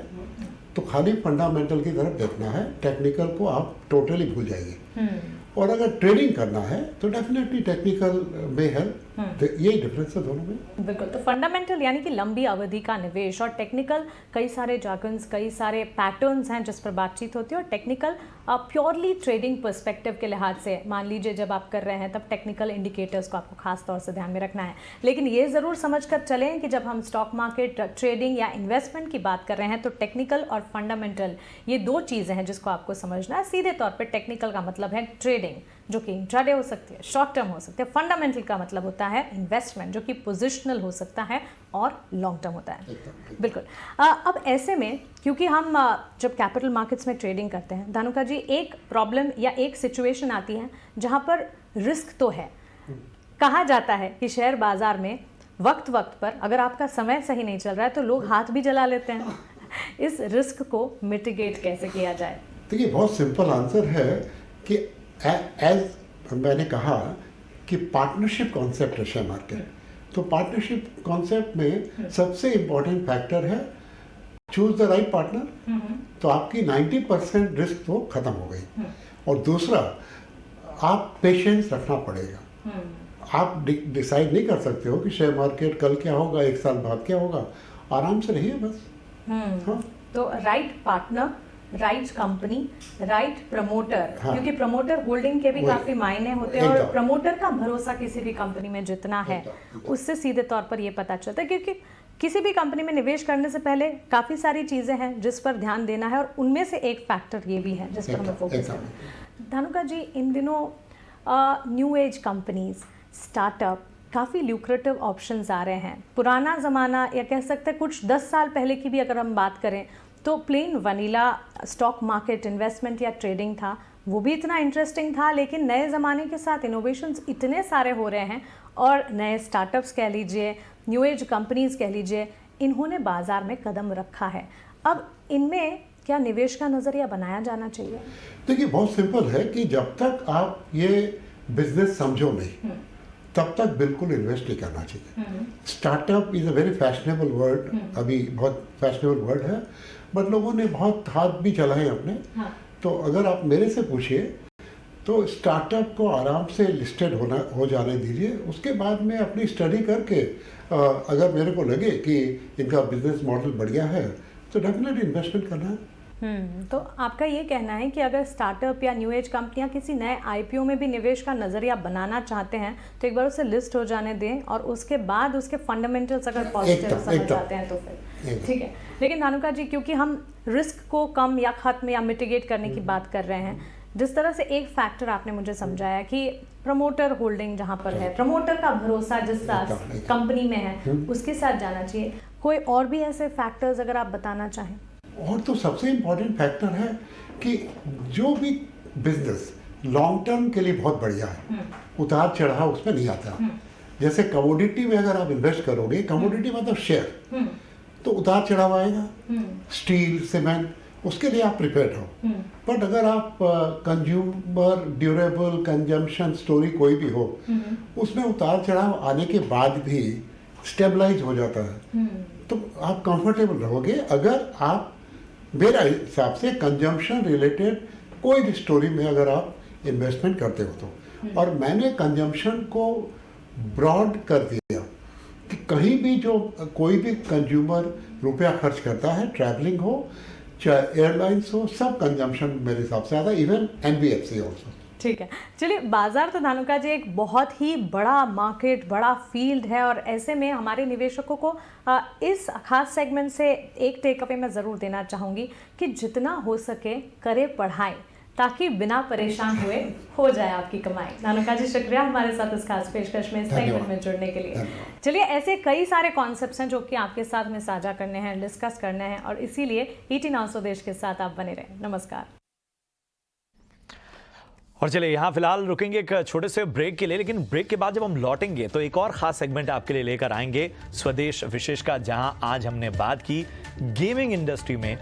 तो खाली फंडामेंटल की तरफ देखना है, टेक्निकल को आप टोटली भूल जाइए। और अगर ट्रेडिंग करना है तो डेफिनेटली टेक्निकल में हेल्प, यही डिफरेंस है दोनों में। बिल्कुल। तो फंडामेंटल यानी कि लंबी अवधि का निवेश और टेक्निकल कई सारे जार्गन्स, कई सारे पैटर्न्स हैं जिस पर बातचीत होती है। और टेक्निकल प्योरली ट्रेडिंग पर्सपेक्टिव के लिहाज से मान लीजिए जब आप कर रहे हैं तब टेक्निकल इंडिकेटर्स को आपको खास तौर से ध्यान में रखना है। लेकिन ये ज़रूर समझ कर चलें कि जब हम स्टॉक मार्केट ट्रेडिंग या इन्वेस्टमेंट की बात कर रहे हैं तो टेक्निकल और फंडामेंटल ये दो चीज़ें हैं जिसको आपको समझना है। सीधे तौर पर टेक्निकल का मतलब है ट्रेडिंग जो कि इंट्राडे हो सकती है, शॉर्ट टर्म हो सकती है। फंडामेंटल का मतलब होता है इन्वेस्टमेंट जो कि पोजिशनल हो सकता है और लॉन्ग टर्म होता है। बिल्कुल। अब ऐसे में क्योंकि हम जब कैपिटल मार्केट्स में ट्रेडिंग करते हैं धानुका जी, एक प्रॉब्लम या एक सिचुएशन आती है जहां पर रिस्क तो है। कहा जाता है कि शेयर बाजार में वक्त पर अगर आपका समय सही नहीं चल रहा है तो लोग हाथ भी जला लेते हैं। इस रिस्क को मिटिगेट कैसे किया जाए? देखिए, बहुत सिंपल आंसर है कि एज मैंने कहा कि पार्टनरशिप कॉन्सेप्ट है शेयर मार्केट। तो पार्टनरशिप कॉन्सेप्ट में सबसे इम्पोर्टेंट फैक्टर है चूज द राइट पार्टनर। तो आपकी 90% रिस्क तो खत्म हो गई। और दूसरा, आप पेशेंस रखना पड़ेगा। आप डिसाइड नहीं कर सकते हो कि शेयर मार्केट कल क्या होगा, एक साल बाद क्या होगा। आराम से रहिए बस। हाँ। तो right partner, right company, right promoter, क्योंकि प्रमोटर होल्डिंग के भी काफी मायने होते हैं और प्रमोटर का भरोसा किसी भी कंपनी में जितना है उससे सीधे तौर पर ये पता चलता है। क्योंकि किसी भी कंपनी में निवेश करने से पहले काफी सारी चीजें हैं जिस पर ध्यान देना है और उनमें से एक फैक्टर ये भी है जिस पर हमें फोकस करना है। धानुका जी, इन दिनों न्यू एज कंपनीज, स्टार्टअप, काफ़ी ल्यूक्रेटिव ऑप्शंस आ रहे हैं। पुराना ज़माना या कह सकते हैं कुछ 10 साल पहले की भी अगर हम बात करें तो plane vanilla stock market investment या ट्रेडिंग था, वो भी इतना इंटरेस्टिंग था। लेकिन नए ज़माने के साथ इनोवेशंस इतने सारे हो रहे हैं और नए स्टार्टअप्स कह लीजिए, न्यू एज कंपनीज कह लीजिए, इन्होंने बाज़ार में कदम रखा है। अब इनमें क्या निवेश का नज़रिया बनाया जाना चाहिए? देखिए, बहुत सिंपल है कि जब तक आप ये बिजनेस समझो नहीं तब तक बिल्कुल इन्वेस्ट नहीं करना चाहिए। Startup is a very fashionable word, अभी बहुत फैशनेबल वर्ड है, बट लोगों ने बहुत हाथ भी चलाए अपने। तो अगर आप मेरे से पूछिए तो स्टार्टअप को आराम से लिस्टेड हो जाने दीजिए। उसके बाद में अपनी स्टडी करके अगर मेरे को लगे कि इनका बिजनेस मॉडल बढ़िया है तो डेफिनेटली इन्वेस्टमेंट करना है। तो आपका ये कहना है कि अगर स्टार्टअप या न्यू एज कंपनियां किसी नए आईपीओ में भी निवेश का नजरिया बनाना चाहते हैं तो एक बार उसे लिस्ट हो जाने दें और उसके बाद उसके फंडामेंटल्स अगर पॉजिटिव समझ जाते हैं तो फिर ठीक है। लेकिन धानुका जी, क्योंकि हम रिस्क को कम या खत्म या मिटिगेट करने की बात कर रहे हैं, जिस तरह से एक फैक्टर आपने मुझे समझाया कि प्रमोटर होल्डिंग जहाँ पर है, प्रमोटर का भरोसा जिस कंपनी में है उसके साथ जाना चाहिए। कोई और भी ऐसे फैक्टर्स अगर आप बताना चाहें? और तो सबसे इम्पोर्टेंट फैक्टर है कि जो भी बिजनेस लॉन्ग टर्म के लिए बहुत बढ़िया है, उतार चढ़ाव उसमें नहीं आता। जैसे कमोडिटी में अगर आप इन्वेस्ट करोगे, कमोडिटी मतलब शेयर, तो उतार चढ़ाव आएगा, स्टील सीमेंट, उसके लिए आप प्रिपेयर्ड हो। बट अगर आप कंज्यूमर ड्यूरेबल कंजम्पशन स्टोरी कोई भी हो, उसमें उतार चढ़ाव आने के बाद भी स्टेबलाइज हो जाता है, तो आप कंफर्टेबल रहोगे। अगर आप, मेरा हिसाब से कंजम्पशन रिलेटेड कोई भी स्टोरी में अगर आप इन्वेस्टमेंट करते हो तो, और मैंने कंजम्पशन को ब्रॉड कर दिया कि कहीं भी जो कोई भी कंज्यूमर रुपया खर्च करता है, ट्रैवलिंग हो चाहे एयरलाइंस हो, सब कंजम्पशन मेरे हिसाब से आता है, इवन NBFC ऑल्सो। ठीक है, चलिए बाजार तो धानुका जी एक बहुत ही बड़ा मार्केट, बड़ा फील्ड है, और ऐसे में हमारे निवेशकों को इस खास सेगमेंट से एक टेक अवे मैं ज़रूर देना चाहूँगी कि जितना हो सके करे पढ़ाई, ताकि बिना परेशान हुए हो जाए आपकी कमाई। धानुका जी शुक्रिया हमारे साथ इस खास पेशकश में, इस सेगमेंट में जुड़ने के लिए। चलिए ऐसे कई सारे कॉन्सेप्ट्स हैं जो कि आपके साथ में साझा करने हैं, डिस्कस करने हैं, और इसीलिए ET नाउ स्वदेश के साथ आप बने रहें। नमस्कार। और चलिए यहाँ फिलहाल रुकेंगे एक छोटे से ब्रेक के लिए, लेकिन ब्रेक के बाद जब हम लौटेंगे तो एक और खास सेगमेंट आपके लिए लेकर आएंगे स्वदेश विशेष का, जहां आज हमने बात की गेमिंग इंडस्ट्री में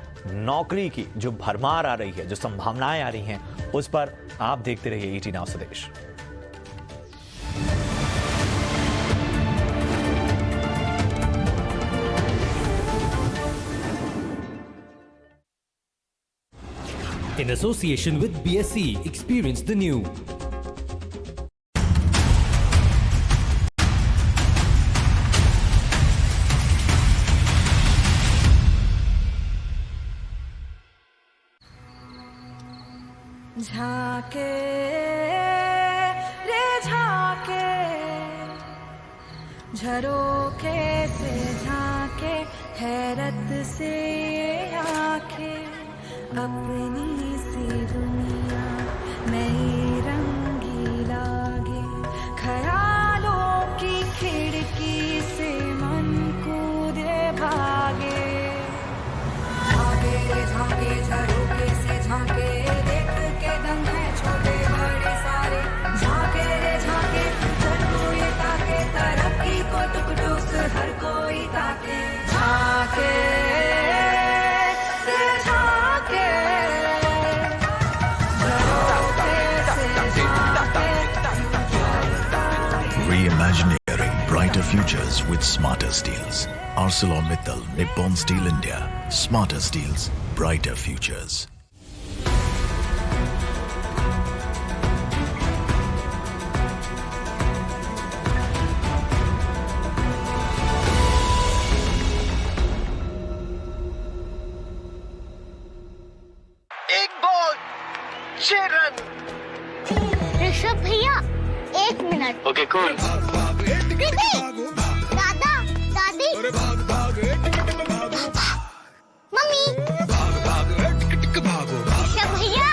नौकरी की जो भरमार आ रही है, जो संभावनाएं आ रही हैं, उस पर आप देखते रहिए ET नाउ स्वदेश। In association with BSc, experience the new. झाके रे झाके, झरोखे से झाके, हैरत से आंखें, अपनी सी दुनिया नई रंगी लागे, ख्यालों की खिड़की से मन कूदे भागे। झाके रे झाके, झरोखे से झाके, देख के दंग है छोटे बड़े सारे। झाके रे झाके, हर कोई ताके, तरक्की को टुक टुक हर कोई ताके। झाके Reimagining brighter futures with smarter steels. ArcelorMittal Nippon Steel India. Smarter steels, brighter futures. एक बॉल 6 रन। ऋषभ भैया 1 मिनट। Okay cool. दादा दादी मम्मी ऋषभ भैया।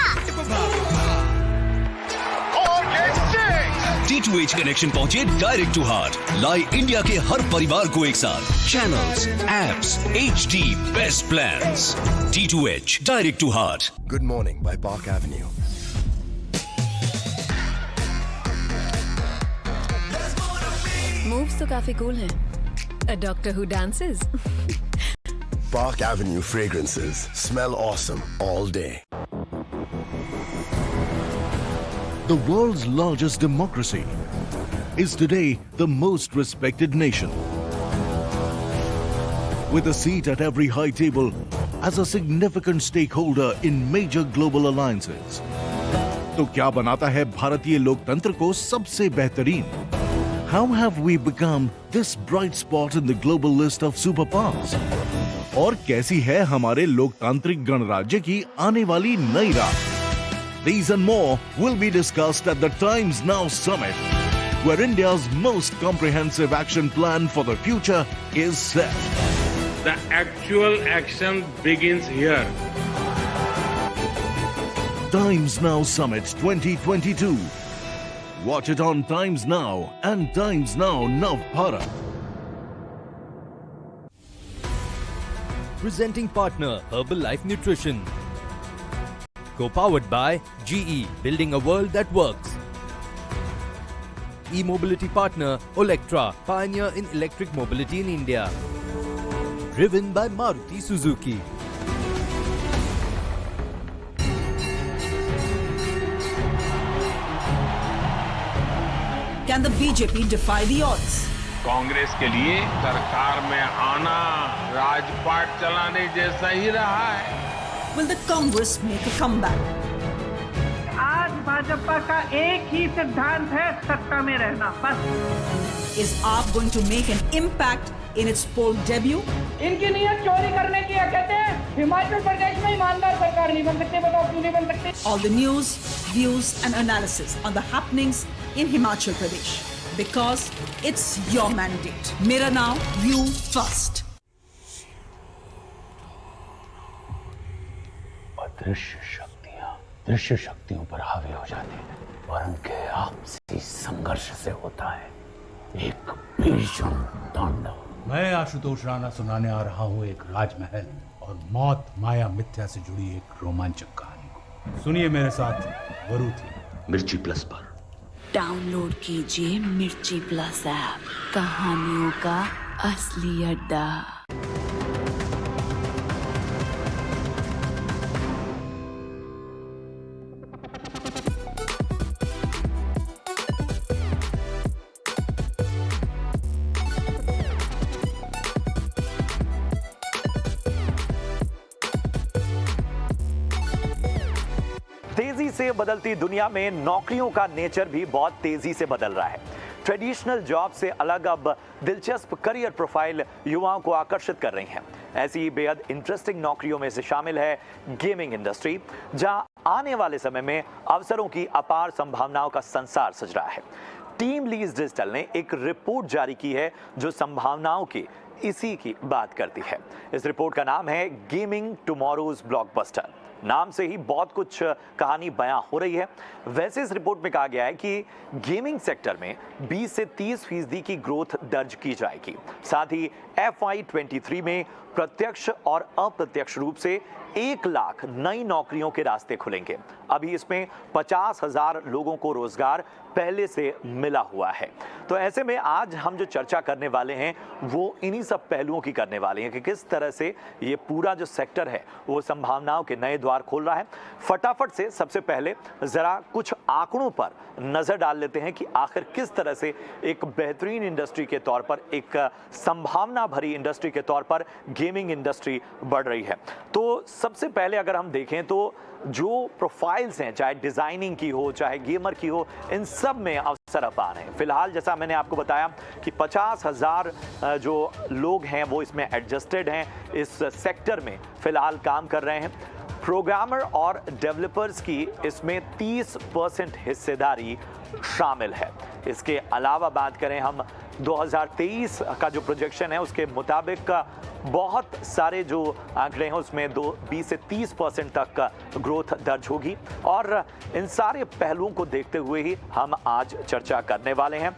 D2H कनेक्शन पहुंचे डायरेक्ट टू हार्ट, लाए इंडिया के हर परिवार को एक साथ। Channels, apps, HD best plans. D2H direct to heart. Good morning by Park Avenue. Moves तो काफी cool है। A doctor who dances. Park Avenue fragrances smell awesome all day. The world's largest democracy is today the most respected nation. With a seat at every high table as a significant stakeholder in major global alliances. तो क्या बनाता है भारतीय लोकतंत्र को सबसे बेहतरीन? How have we become this bright spot in the global list of superpowers? और कैसी है हमारे लोकतांत्रिक गणराज्य की आने वाली नई राह? These and more will be discussed at the Times Now Summit, where India's most comprehensive action plan for the future is set. The actual action begins here. Times Now Summit 2022. Watch it on Times Now and Times Now Nav Bharat. Presenting partner Herbalife Nutrition. Co-powered by GE, building a world that works. E-mobility partner Olectra, pioneer in electric mobility in India. Driven by Maruti Suzuki. Can the BJP defy the odds? Congress के लिए सरकार में आना राजपाट चलाने जैसा ही रहा है। Will the Congress make a comeback? आज भाजपा का एक ही सिद्धांत है, सत्ता में रहना बस। Is AAP going to make an impact in its poll debut? इनकी नीयत चोरी करने की है, कहते हैं हिमाचल प्रदेश में ईमानदार सरकार नहीं बन सकती, बताओ क्यों नहीं बन सकती? All the news, views and analysis on the happenings in Himachal Pradesh, because it's your mandate. Mera Now, you first. दृश्य शक्तियों पर हावी हो जाती है और उनके आपसी संघर्ष से होता है एक भीषण तांडव। मैं आशुतोष राणा सुनाने आ रहा हूँ एक राजमहल और मौत माया मिथ्या से जुड़ी एक रोमांचक कहानी को। सुनिए मेरे साथ वरुथी। मिर्ची प्लस पर डाउनलोड कीजिए मिर्ची प्लस ऐप, कहानियों का असली अड्डा। तेजी से बदलती दुनिया में नौकरियों का नेचर भी बहुत तेजी से बदल रहा है। ट्रेडिशनल जॉब से अलग अब दिलचस्प करियर प्रोफाइल युवाओं को आकर्षित कर रही हैं। ऐसी ही बेहद इंटरेस्टिंग नौकरियों में से शामिल है गेमिंग इंडस्ट्री, जहां आने वाले समय में अवसरों की अपार संभावनाओं का संसार सज रहा है। टीम लीज डिजिटल ने एक रिपोर्ट जारी की है जो संभावनाओं की इसी की बात करती है। इस रिपोर्ट का नाम है गेमिंग टुमारोज ब्लॉकबस्टर। नाम से ही बहुत कुछ कहानी बयां हो रही है। वैसे इस रिपोर्ट में कहा गया है कि गेमिंग सेक्टर में 20 से 30% की ग्रोथ दर्ज की जाएगी। साथ ही FY23 में प्रत्यक्ष और अप्रत्यक्ष रूप से 1 लाख नई नौकरियों के रास्ते खुलेंगे। अभी इसमें 50,000 लोगों को रोजगार पहले से मिला हुआ है। तो ऐसे में आज हम जो चर्चा करने वाले हैं वो इन्हीं सब पहलुओं की करने वाले हैं कि किस तरह से ये पूरा जो सेक्टर है वो संभावनाओं के नए द्वार खोल रहा है। फटाफट से सबसे पहले जरा कुछ आंकड़ों पर नजर डाल लेते हैं कि आखिर किस तरह से एक बेहतरीन इंडस्ट्री के तौर पर, एक संभावना भरी इंडस्ट्री के तौर पर गेमिंग इंडस्ट्री बढ़ रही है। तो सबसे पहले अगर हम देखें तो जो प्रोफाइल्स हैं, चाहे डिजाइनिंग की हो चाहे गेमर की हो, इन सब में अवसर अपार हैं। फिलहाल जैसा मैंने आपको बताया कि 50,000 जो लोग हैं वो इसमें एडजस्टेड हैं, इस सेक्टर में फिलहाल काम कर रहे हैं। प्रोग्रामर और डेवलपर्स की इसमें 30% हिस्सेदारी शामिल है। इसके अलावा बात करें हम 2023 का जो प्रोजेक्शन है उसके मुताबिक बहुत सारे जो आंकड़े हैं उसमें 20 से 30% तक ग्रोथ दर्ज होगी। और इन सारे पहलुओं को देखते हुए ही हम आज चर्चा करने वाले हैं।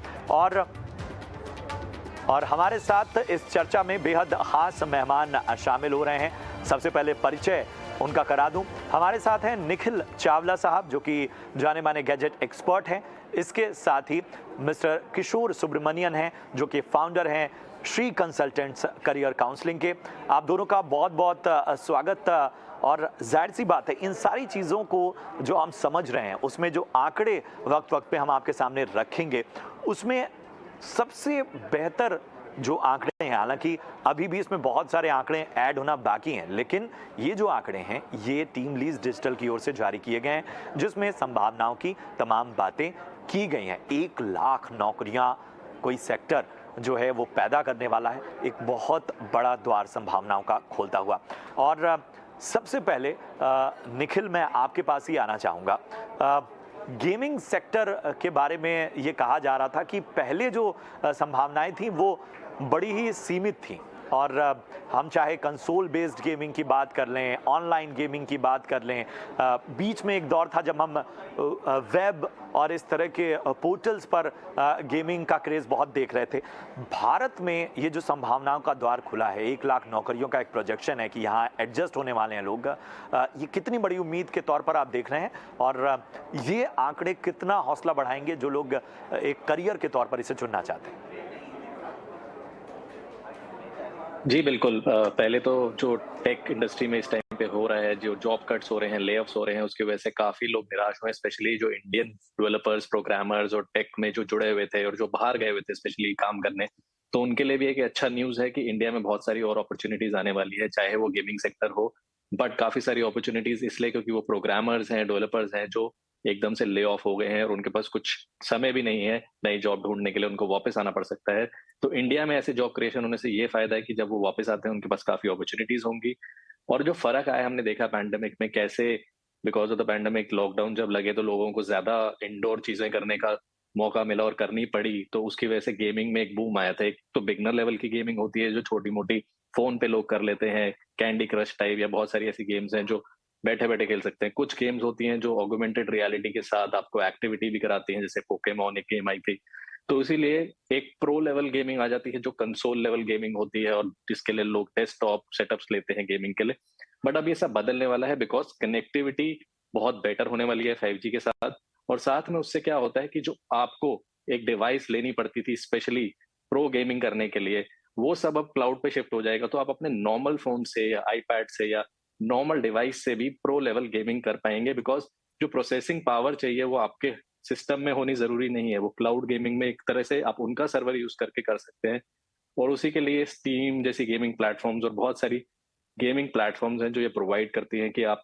और हमारे साथ इस चर्चा में बेहद खास मेहमान शामिल हो रहे हैं। सबसे पहले परिचय उनका करा दूं। हमारे साथ हैं निखिल चावला साहब जो कि जाने माने गैजेट एक्सपर्ट हैं। इसके साथ ही मिस्टर किशोर सुब्रमण्यन हैं जो कि फाउंडर हैं श्री कंसल्टेंट्स करियर काउंसलिंग के। आप दोनों का बहुत बहुत स्वागत। और जाहिर सी बात है इन सारी चीज़ों को जो हम समझ रहे हैं उसमें जो आंकड़े वक्त वक्त पे हम आपके सामने रखेंगे उसमें सबसे बेहतर जो आंकड़े हैं, हालांकि अभी भी इसमें बहुत सारे आंकड़े ऐड होना बाकी हैं, लेकिन ये जो आंकड़े हैं ये टीम लीज डिजिटल की ओर से जारी किए गए हैं जिसमें संभावनाओं की तमाम बातें की गई हैं। 1 लाख नौकरियां कोई सेक्टर जो है वो पैदा करने वाला है, एक बहुत बड़ा द्वार संभावनाओं का खोलता हुआ। और सबसे पहले निखिल मैं आपके पास ही आना चाहूँगा। गेमिंग सेक्टर के बारे में ये कहा जा रहा था कि पहले जो संभावनाएं थी वो बड़ी ही सीमित थी, और हम चाहे कंसोल बेस्ड गेमिंग की बात कर लें, ऑनलाइन गेमिंग की बात कर लें, बीच में एक दौर था जब हम वेब और इस तरह के पोर्टल्स पर गेमिंग का क्रेज़ बहुत देख रहे थे। भारत में ये जो संभावनाओं का द्वार खुला है, 1 लाख नौकरियों का एक प्रोजेक्शन है कि यहाँ एडजस्ट होने वाले हैं लोग, ये कितनी बड़ी उम्मीद के तौर पर आप देख रहे हैं और ये आंकड़े कितना हौसला बढ़ाएंगे जो लोग एक करियर के तौर पर इसे चुनना चाहते हैं? जी बिल्कुल। पहले तो जो टेक इंडस्ट्री में इस टाइम पे हो रहा है, जो जॉब कट्स हो रहे हैं, ले ऑफ्स हो रहे हैं, उसकी वजह से काफी लोग निराश हुए, स्पेशली जो इंडियन डेवलपर्स, प्रोग्रामर्स और टेक में जो जुड़े हुए थे और जो बाहर गए हुए थे स्पेशली काम करने, तो उनके लिए भी एक अच्छा न्यूज है कि इंडिया में बहुत सारी और अपॉर्चुनिटीज आने वाली है, चाहे वो गेमिंग सेक्टर हो, बट काफी सारी अपॉर्चुनिटीज इसलिए क्योंकि वो प्रोग्रामर्स हैं, डेवलपर्स हैं जो एकदम से ले ऑफ हो गए हैं और उनके पास कुछ समय भी नहीं है नई जॉब ढूंढने के लिए, उनको वापस आना पड़ सकता है। तो इंडिया में ऐसे जॉब क्रिएशन होने से ये फायदा है कि जब वो वापस आते हैं उनके पास काफी अपॉर्चुनिटीज होंगी। और जो फर्क आया हमने देखा पैंडेमिक में, कैसे because of the pandemic lockdown जब लगे तो लोगों को ज्यादा इंडोर चीजें करने का मौका मिला और करनी पड़ी, तो उसकी वजह से गेमिंग में एक बूम आया था। एक तो बिगनर लेवल की गेमिंग होती है जो छोटी मोटी फोन पे लोग कर लेते हैं, कैंडी क्रश टाइप या बहुत सारी ऐसी गेम्स हैं जो बैठे बैठे खेल सकते हैं। कुछ गेम्स होती हैं जो ऑगमेंटेड रियलिटी के साथ आपको एक्टिविटी भी कराती हैं, जैसे पोकेमॉन एक गेम आई थी। तो इसीलिए एक प्रो लेवल गेमिंग आ जाती है जो कंसोल लेवल गेमिंग होती है और जिसके लिए लोग डेस्कटॉप सेटअप्स लेते हैं गेमिंग के लिए। बट अब ये सब बदलने वाला है बिकॉज कनेक्टिविटी बहुत बेटर होने वाली है 5G के साथ, और साथ में उससे क्या होता है कि जो आपको एक डिवाइस लेनी पड़ती थी स्पेशली प्रो गेमिंग करने के लिए, वो सब अब क्लाउड पे शिफ्ट हो जाएगा। तो आप अपने नॉर्मल फोन से या आईपैड से या नॉर्मल डिवाइस से भी प्रो लेवल गेमिंग कर पाएंगे, बिकॉज जो प्रोसेसिंग पावर चाहिए वो आपके सिस्टम में होनी जरूरी नहीं है, वो क्लाउड गेमिंग में एक तरह से आप उनका सर्वर यूज करके कर सकते हैं। और उसी के लिए स्टीम जैसी गेमिंग प्लेटफॉर्म्स और बहुत सारी गेमिंग प्लेटफॉर्म्स हैं जो ये प्रोवाइड करती हैं कि आप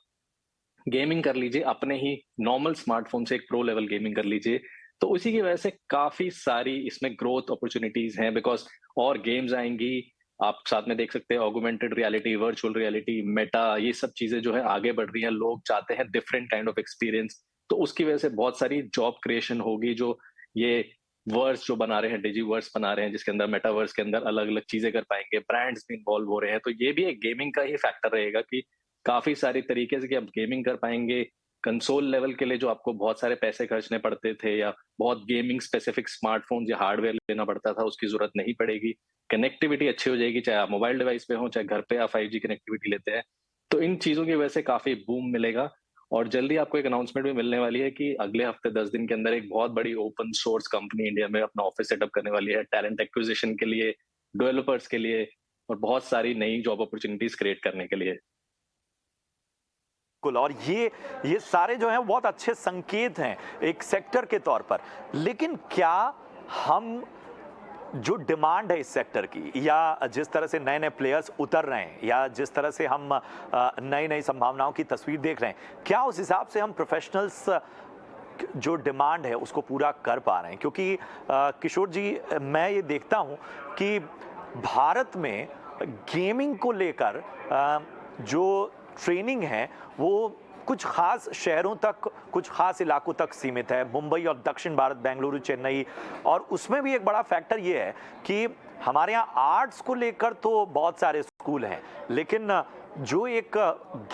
गेमिंग कर लीजिए अपने ही नॉर्मल स्मार्टफोन से, एक प्रो लेवल गेमिंग कर लीजिए। तो उसी की वजह से काफी सारी इसमें ग्रोथ अपॉर्चुनिटीज हैं, बिकॉज और गेम्स आएंगी, आप साथ में देख सकते हैं augmented reality, virtual reality, Meta, ये सब चीजें जो है आगे बढ़ रही हैं। लोग चाहते हैं डिफरेंट काइंड ऑफ एक्सपीरियंस, तो उसकी वजह से बहुत सारी जॉब क्रिएशन होगी। जो ये वर्स जो बना रहे हैं, डिजीवर्स बना रहे हैं जिसके अंदर मेटावर्स के अंदर अलग अलग चीजें कर पाएंगे, ब्रांड्स भी इन्वॉल्व हो रहे हैं, तो ये भी एक गेमिंग का ही फैक्टर रहेगा कि काफी सारी तरीके से कि आप गेमिंग कर पाएंगे। कंसोल लेवल के लिए जो आपको बहुत सारे पैसे खर्चने पड़ते थे या बहुत गेमिंग स्पेसिफिक स्मार्टफोन या हार्डवेयर लेना पड़ता था, उसकी जरूरत नहीं पड़ेगी। कनेक्टिविटी अच्छी हो जाएगी, चाहे आप मोबाइल डिवाइस पे हो चाहे घर पे आप 5G कनेक्टिविटी लेते हैं। तो इन चीजों की वजह से काफी बूम मिलेगा। और जल्दी आपको एक अनाउंसमेंट भी मिलने वाली है कि अगले हफ्ते 10 दिन के अंदर एक बहुत बड़ी ओपन सोर्स कंपनी इंडिया में अपना ऑफिस सेटअप करने वाली है, टैलेंट एक्विजिशन के लिए, डेवलपर्स के लिए और बहुत सारी नई जॉब अपॉर्चुनिटीज क्रिएट करने के लिए। और ये सारे जो हैं बहुत अच्छे संकेत हैं एक सेक्टर के तौर पर, लेकिन क्या हम जो डिमांड है इस सेक्टर की या जिस तरह से नए नए प्लेयर्स उतर रहे हैं या जिस तरह से हम नई नई संभावनाओं की तस्वीर देख रहे हैं, क्या उस हिसाब से हम प्रोफेशनल्स जो डिमांड है उसको पूरा कर पा रहे हैं? क्योंकि किशोर जी, मैं ये देखता हूँ कि भारत में गेमिंग को लेकर जो ट्रेनिंग है वो कुछ खास शहरों तक, कुछ खास इलाकों तक सीमित है, मुंबई और दक्षिण भारत, बेंगलुरु, चेन्नई। और उसमें भी एक बड़ा फैक्टर ये है कि हमारे यहाँ आर्ट्स को लेकर तो बहुत सारे स्कूल हैं, लेकिन जो एक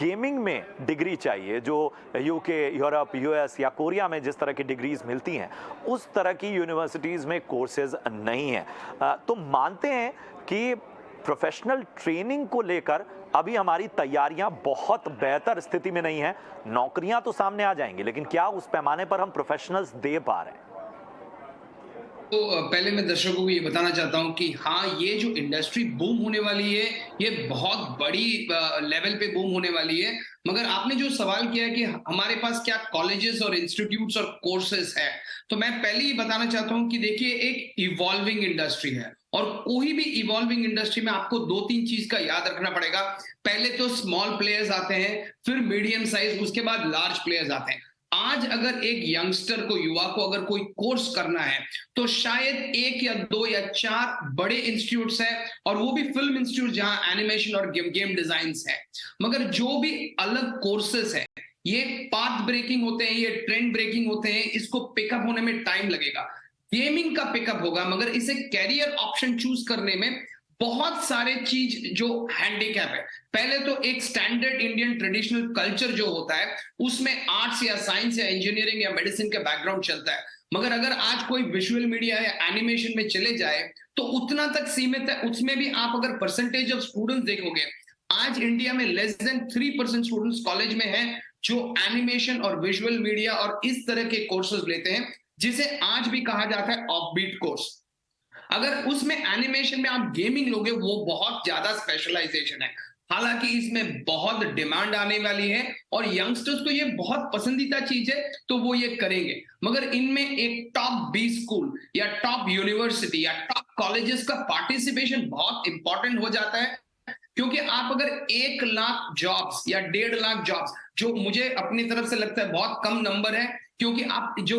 गेमिंग में डिग्री चाहिए, जो यूके, यूरोप, यूएस या कोरिया में जिस तरह की डिग्रीज मिलती हैं, उस तरह की यूनिवर्सिटीज़ में कोर्सेज नहीं हैं। तो मानते हैं कि प्रोफेशनल ट्रेनिंग को लेकर अभी हमारी तैयारियां बहुत बेहतर स्थिति में नहीं है। नौकरियां तो सामने आ जाएंगी, लेकिन क्या उस पैमाने पर हम प्रोफेशनल्स दे पा रहे हैं? तो पहले मैं दर्शकों को ये बताना चाहता हूँ कि हाँ, ये जो इंडस्ट्री बूम होने वाली है ये बहुत बड़ी लेवल पे बूम होने वाली है। मगर आपने जो सवाल किया है कि हमारे पास क्या कॉलेजेस और इंस्टीट्यूट्स और कोर्सेज है, तो मैं पहले ही बताना चाहता हूँ कि देखिए, एक इवॉल्विंग इंडस्ट्री है और कोई भी इवॉल्विंग इंडस्ट्री में आपको 2-3 चीज का याद रखना पड़ेगा। पहले तो स्मॉल प्लेयर्स आते हैं, फिर मीडियम साइज, उसके बाद लार्ज प्लेयर्स आते हैं। आज अगर एक यंगस्टर को, युवा को अगर कोई कोर्स करना है तो शायद 1 या 2 या 4 बड़े इंस्टीट्यूट्स हैं, और वो भी फिल्म इंस्टीट्यूट जहां एनिमेशन और गेम डिजाइन है। मगर जो भी अलग कोर्सेस है ये पाथ ब्रेकिंग होते हैं, ये ट्रेंड ब्रेकिंग होते हैं, इसको पिकअप होने में टाइम लगेगा। गेमिंग का पिकअप होगा, मगर इसे कैरियर ऑप्शन चूज करने में बहुत सारे चीज जो हैंडीकैप है, पहले तो एक स्टैंडर्ड इंडियन ट्रेडिशनल कल्चर जो होता है उसमें आर्ट्स या साइंस या इंजीनियरिंग या मेडिसिन का बैकग्राउंड चलता है, मगर अगर आज कोई विजुअल मीडिया या एनिमेशन में चले जाए तो उतना तक सीमित है। उसमें भी आप अगर परसेंटेज ऑफ स्टूडेंट्स देखोगे, आज इंडिया में लेस देन 3% स्टूडेंट्स कॉलेज में हैं जो एनिमेशन और विजुअल मीडिया और इस तरह के कोर्सेज लेते हैं, जिसे आज भी कहा जाता है ऑफबीट कोर्स। अगर उसमें एनिमेशन में आप गेमिंग लोगे, वो बहुत ज्यादा स्पेशलाइजेशन है। हालांकि इसमें बहुत डिमांड आने वाली है और यंगस्टर्स को ये बहुत पसंदीदा चीज है, तो वो ये करेंगे। मगर इनमें एक टॉप 20 स्कूल या टॉप यूनिवर्सिटी या टॉप कॉलेजेस का पार्टिसिपेशन बहुत इंपॉर्टेंट हो जाता है, क्योंकि आप अगर 1 लाख जॉब्स या 1.5 लाख जॉब्स, जो मुझे अपनी तरफ से लगता है बहुत कम नंबर है, क्योंकि आप जो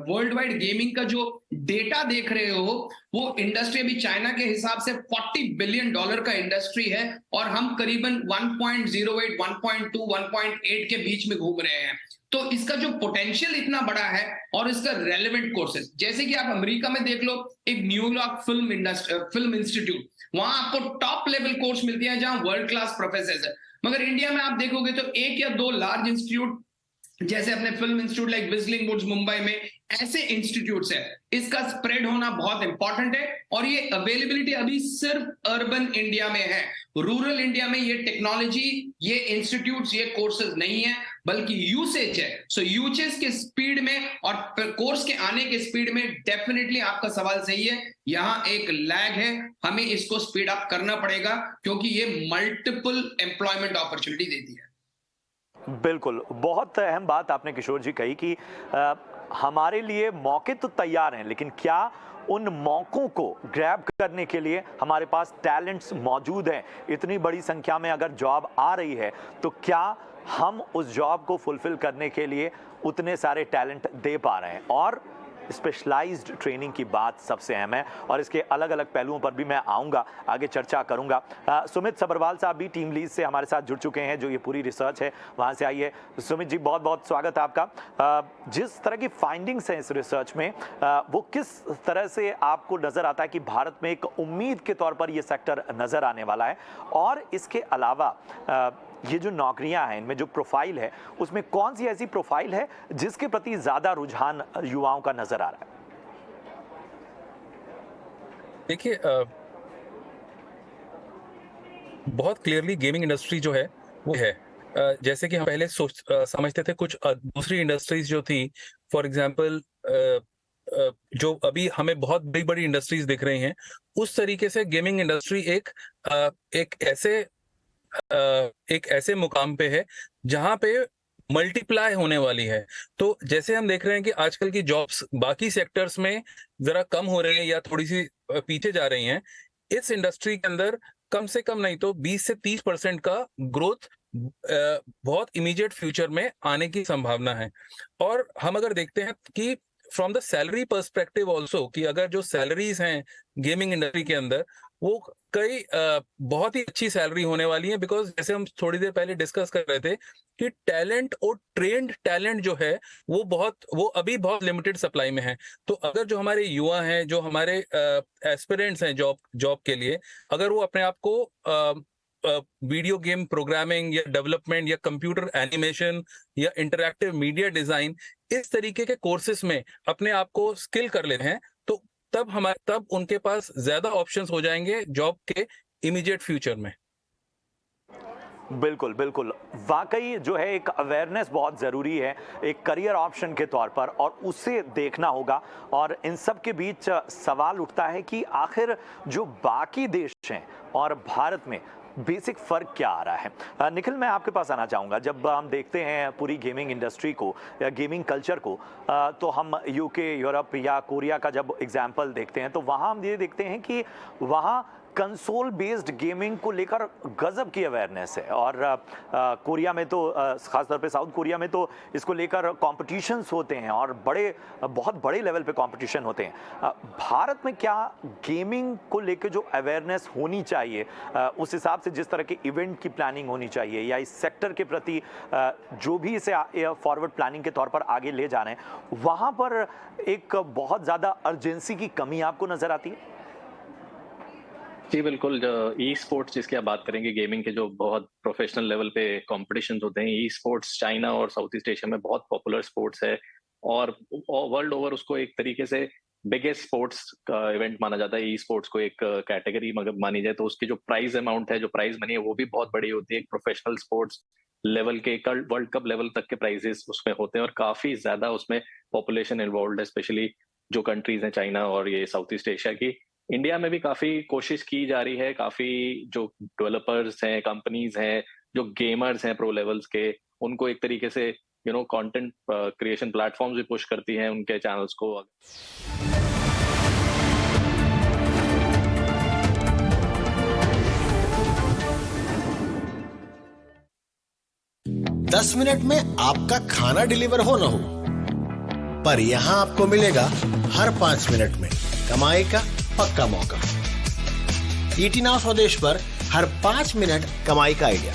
वर्ल्ड वाइड गेमिंग का जो डेटा देख रहे हो, वो इंडस्ट्री अभी चाइना के हिसाब से $40 बिलियन का इंडस्ट्री है और हम करीबन 1.08, 1.2, 1.8 के बीच में घूम रहे हैं। तो इसका जो पोटेंशियल इतना बड़ा है और इसका रेलेवेंट कोर्सेज, जैसे कि आप अमेरिका में देख लो, एक न्यूयॉर्क फिल्म इंस्टीट्यूट, वहां आपको टॉप लेवल कोर्स मिलती है जहां वर्ल्ड क्लास प्रोफेसर है। मगर इंडिया में आप देखोगे तो 1 या 2 लार्ज इंस्टीट्यूट, जैसे अपने film institute like Whistling Woods Mumbai में, ऐसे इंस्टीट्यूट्स है। इसका स्प्रेड होना बहुत इंपॉर्टेंट है और ये अवेलेबिलिटी अभी सिर्फ अर्बन इंडिया में है। रूरल इंडिया में ये टेक्नोलॉजी, ये इंस्टीट्यूट्स, ये कोर्सेज नहीं है, बल्कि यूसेज है। सो यूसेज के स्पीड में और कोर्स के आने के स्पीड में डेफिनेटली आपका सवाल सही है, यहाँ एक लैग है, हमें इसको स्पीड अप करना पड़ेगा, क्योंकि ये मल्टीपल एम्प्लॉयमेंट अपॉर्चुनिटी देती है। बिल्कुल, बहुत अहम बात आपने किशोर जी कही कि हमारे लिए मौके तो तैयार हैं, लेकिन क्या उन मौकों को ग्रैब करने के लिए हमारे पास टैलेंट्स मौजूद हैं? इतनी बड़ी संख्या में अगर जॉब आ रही है तो क्या हम उस जॉब को फुलफिल करने के लिए उतने सारे टैलेंट दे पा रहे हैं? और स्पेशलाइज्ड ट्रेनिंग की बात सबसे अहम है और इसके अलग अलग पहलुओं पर भी मैं आऊँगा, आगे चर्चा करूँगा। सुमित सबरवाल साहब भी टीम लीड से हमारे साथ जुड़ चुके हैं, जो ये पूरी रिसर्च है वहाँ से आई है। सुमित जी, बहुत बहुत स्वागत है आपका। जिस तरह की फाइंडिंग्स हैं इस रिसर्च में, वो किस तरह से आपको नज़र आता है कि भारत में एक उम्मीद के तौर पर ये सेक्टर नज़र आने वाला है? और इसके अलावा ये जो नौकरियां हैं, इनमें जो प्रोफाइल है, उसमें कौन सी ऐसी प्रोफाइल है जिसके प्रति ज्यादा रुझान युवाओं का नजर आ रहा है? देखिए, बहुत क्लियरली गेमिंग इंडस्ट्री जो है वो है, जैसे कि हम पहले समझते थे कुछ दूसरी इंडस्ट्रीज जो थी, फॉर एग्जांपल जो अभी हमें बहुत बड़ी बड़ी इंडस्ट्रीज दिख रही हैं, उस तरीके से गेमिंग इंडस्ट्री एक ऐसे मुकाम पे है जहां पे मल्टीप्लाई होने वाली है। तो जैसे हम देख रहे हैं कि आजकल की जॉब्स बाकी सेक्टर्स में जरा कम हो रही हैं या थोड़ी सी पीछे जा रही हैं, इस इंडस्ट्री के अंदर कम से कम नहीं तो 20 से 30% का ग्रोथ बहुत इमीडिएट फ्यूचर में आने की संभावना है। और हम अगर देखते हैं कि from the salary perspective also, कि अगर जो सैलरीज हैं गेमिंग इंडस्ट्री के अंदर, वो कई बहुत ही अच्छी सैलरी होने वाली है, बिकॉज जैसे हम थोड़ी देर पहले डिस्कस कर रहे थे कि टैलेंट और ट्रेंड टैलेंट जो है वो अभी बहुत लिमिटेड सप्लाई में है। तो अगर जो हमारे युवा हैं, जो हमारे एस्पिरेंट्स हैं जॉब के लिए, अगर वो अपने आप को वीडियो गेम प्रोग्रामिंग या डेवलपमेंट या कंप्यूटर एनिमेशन या इंटरैक्टिव मीडिया डिजाइन, इस तरीके के कोर्सेज में अपने आप को स्किल कर लेते हैं, तो तब उनके पास ज्यादा ऑप्शंस हो जाएंगे जॉब के इमीडिएट फ्यूचर में। बिल्कुल बिल्कुल, वाकई जो है एक अवेयरनेस बहुत ज़रूरी है एक करियर ऑप्शन के तौर पर, और उसे देखना होगा। और इन सब के बीच सवाल उठता है कि आखिर जो बाकी देश हैं और भारत में बेसिक फ़र्क क्या आ रहा है? निखिल, मैं आपके पास आना चाहूँगा। जब हम देखते हैं पूरी गेमिंग इंडस्ट्री को या गेमिंग कल्चर को, तो हम यूके, यूरोप या कोरिया का जब एग्जाम्पल देखते हैं, तो वहाँ हम ये देखते हैं कि वहाँ कंसोल बेस्ड गेमिंग को लेकर गजब की अवेयरनेस है। और कोरिया में तो ख़ासतौर पे साउथ कोरिया में तो इसको लेकर कॉम्पिटिशन्स होते हैं और बहुत बड़े लेवल पे कॉम्पिटिशन होते हैं। भारत में क्या गेमिंग को लेकर जो अवेयरनेस होनी चाहिए, उस हिसाब से जिस तरह के इवेंट की प्लानिंग होनी चाहिए या इस सेक्टर के प्रति जो भी इसे फॉरवर्ड प्लानिंग के तौर पर आगे ले जा रहे हैं, वहाँ पर एक बहुत ज़्यादा अर्जेंसी की कमी आपको नज़र आती है? जी बिल्कुल, ई स्पोर्ट्स जिसकी आप बात करेंगे, गेमिंग के जो बहुत प्रोफेशनल लेवल पे कॉम्पिटिशन होते हैं, ई स्पोर्ट्स चाइना और साउथ ईस्ट एशिया में बहुत पॉपुलर स्पोर्ट्स है और वर्ल्ड ओवर उसको एक तरीके से बिगेस्ट स्पोर्ट्स का इवेंट माना जाता है। ई स्पोर्ट्स को एक कैटेगरी मानी जाए तो उसकी जो प्राइज अमाउंट है, जो प्राइज मनी है, वो भी बहुत बड़ी होती है। एक प्रोफेशनल स्पोर्ट्स लेवल के वर्ल्ड कप लेवल तक के प्राइजेस उसमें होते हैं और काफी ज्यादा उसमें पॉपुलेशन इन्वॉल्व है, स्पेशली जो कंट्रीज हैं चाइना और ये साउथ ईस्ट एशिया की। इंडिया में भी काफी कोशिश की जा रही है, काफी जो डेवलपर्स हैं, कंपनीज हैं, जो गेमर्स हैं प्रो लेवल्स के, उनको एक तरीके से कंटेंट क्रिएशन प्लेटफॉर्म्स भी पुश करती हैं उनके चैनल्स को। 10 मिनट में आपका खाना डिलीवर हो न हो, पर यहां आपको मिलेगा हर 5 मिनट में कमाई का पक्का मौका। ईटी नाउ स्वदेश पर हर 5 मिनट कमाई का आइडिया।